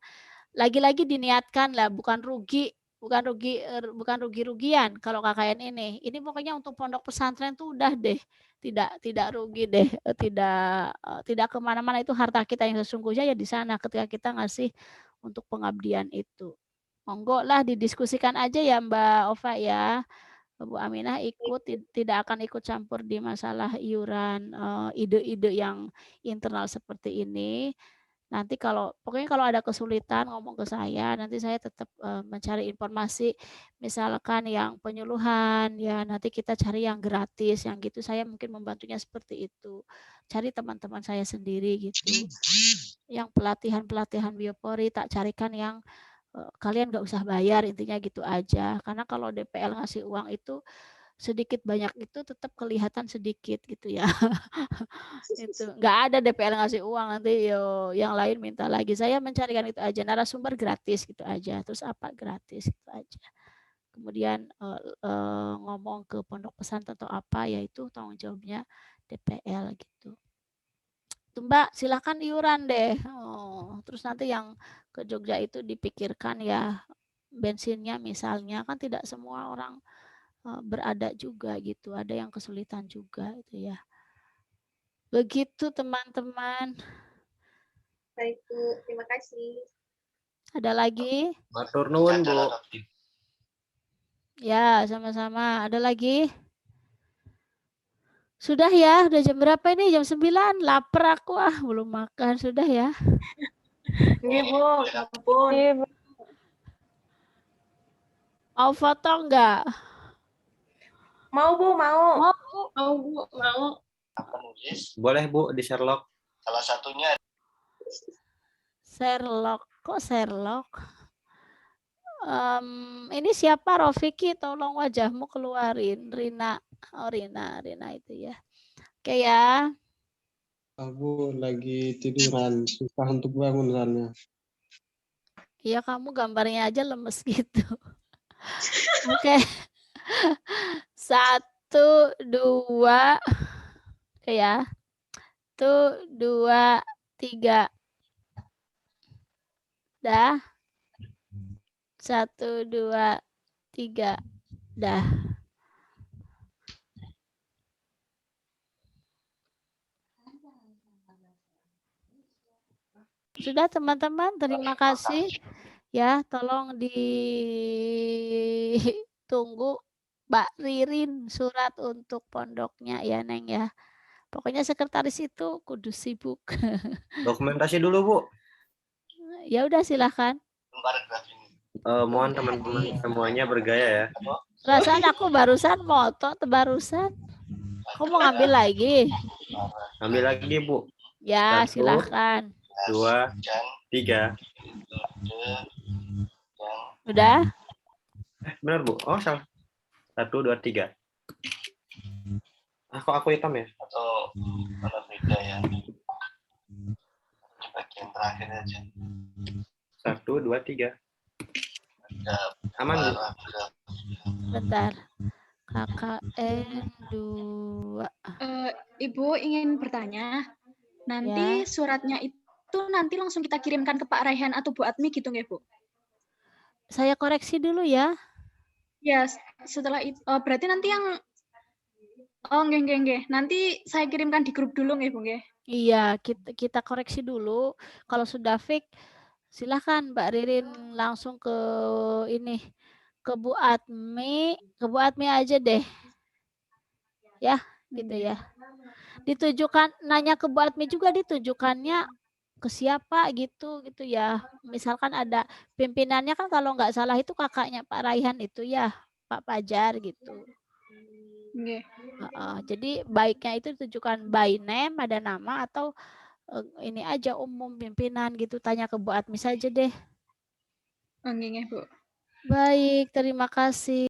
lagi-lagi diniatkan lah, bukan rugi-rugian kalau KKN ini. Ini pokoknya untuk pondok pesantren tuh udah deh, tidak rugi deh, tidak kemana-mana, itu harta kita yang sesungguhnya ya di sana ketika kita ngasih untuk pengabdian itu. Monggo lah didiskusikan aja ya Mbak Ova ya. Bu Aminah ikut, tidak akan ikut campur di masalah iuran, ide-ide yang internal seperti ini. Nanti pokoknya kalau ada kesulitan ngomong ke saya, nanti saya tetap mencari informasi, misalkan yang penyuluhan, ya nanti kita cari yang gratis, yang gitu saya mungkin membantunya seperti itu. Cari teman-teman saya sendiri gitu. Yang pelatihan biopori tak carikan yang kalian nggak usah bayar, intinya gitu aja. Karena kalau DPL ngasih uang itu sedikit banyak itu tetap kelihatan sedikit gitu ya. Itu nggak ada DPL ngasih uang, nanti yang lain minta lagi. Saya mencarikan itu aja, narasumber gratis gitu aja. Terus apa gratis gitu aja. Kemudian ngomong ke pondok pesantren atau apa, yaitu tanggung jawabnya DPL gitu. Tuh Mbak, silakan iuran deh. Terus nanti yang ke Jogja itu dipikirkan ya bensinnya misalnya, kan tidak semua orang berada juga gitu, ada yang kesulitan juga itu ya. Begitu teman-teman. Baik Bu, terima kasih. Ada lagi? Matur nuwun Bu. Ya, sama-sama. Ada lagi? Sudah ya, udah jam berapa ini? Jam 9. Lapar aku belum makan. Sudah ya. Iya Bu, ampun. Mau foto enggak? Mau Bu, mau. Mau Bu, mau. Boleh Bu di Sherlock. Salah satunya Sherlock. Kok Sherlock? Ini siapa? Rofiki, tolong wajahmu keluarin. Rina. Oh, Rina itu ya. Oke ya. Aku lagi tiduran, susah untuk bangun soalnya. Iya, kamu gambarnya aja lemes gitu. Oke. 1, 2. Oke ya. 1, 2, 3. Dah. 1, 2, 3. Dah. Sudah teman-teman, terima kasih. Ya, tolong ditunggu Mbak Ririn surat untuk pondoknya ya Neng ya. Pokoknya sekretaris itu kudu sibuk. Dokumentasi dulu Bu. Ya udah silahkan. Mohon teman-teman semuanya bergaya ya. Perasaan aku barusan moto barusan. Kau mau ngambil lagi? Ambil lagi Bu. Ya 1, silahkan. 2, 3. Udah? Benar Bu. Oh salah. 1, 2, 3. Aku hitam ya? atau mana beda ya? Di bagian terakhir aja. 1, 2, 3. Aman Bu. Bentar. KKN 2. Ibu ingin bertanya, nanti Ya. suratnya itu nanti langsung kita kirimkan ke Pak Raihan atau Bu Atmi gitu nggak Bu? Saya koreksi dulu ya. Ya, setelah itu berarti nanti yang nggih. Nanti saya kirimkan di grup dulu nggih Bu nggih? Iya, kita koreksi dulu. Kalau sudah fix, silahkan Mbak Ririn langsung ke ini, ke Bu Atmi aja deh. Ya, gitu ya. Ditujukan, nanya ke Bu Atmi juga ditujukannya ke siapa gitu ya. Misalkan ada pimpinannya kan kalau nggak salah itu kakaknya Pak Raihan itu ya, Pak Pajar gitu. Nggih. Jadi baiknya itu ditujukan by name, ada nama, atau ini aja umum pimpinan gitu, tanya ke Bu Atmi saja deh. Nggih Bu. Baik, terima kasih.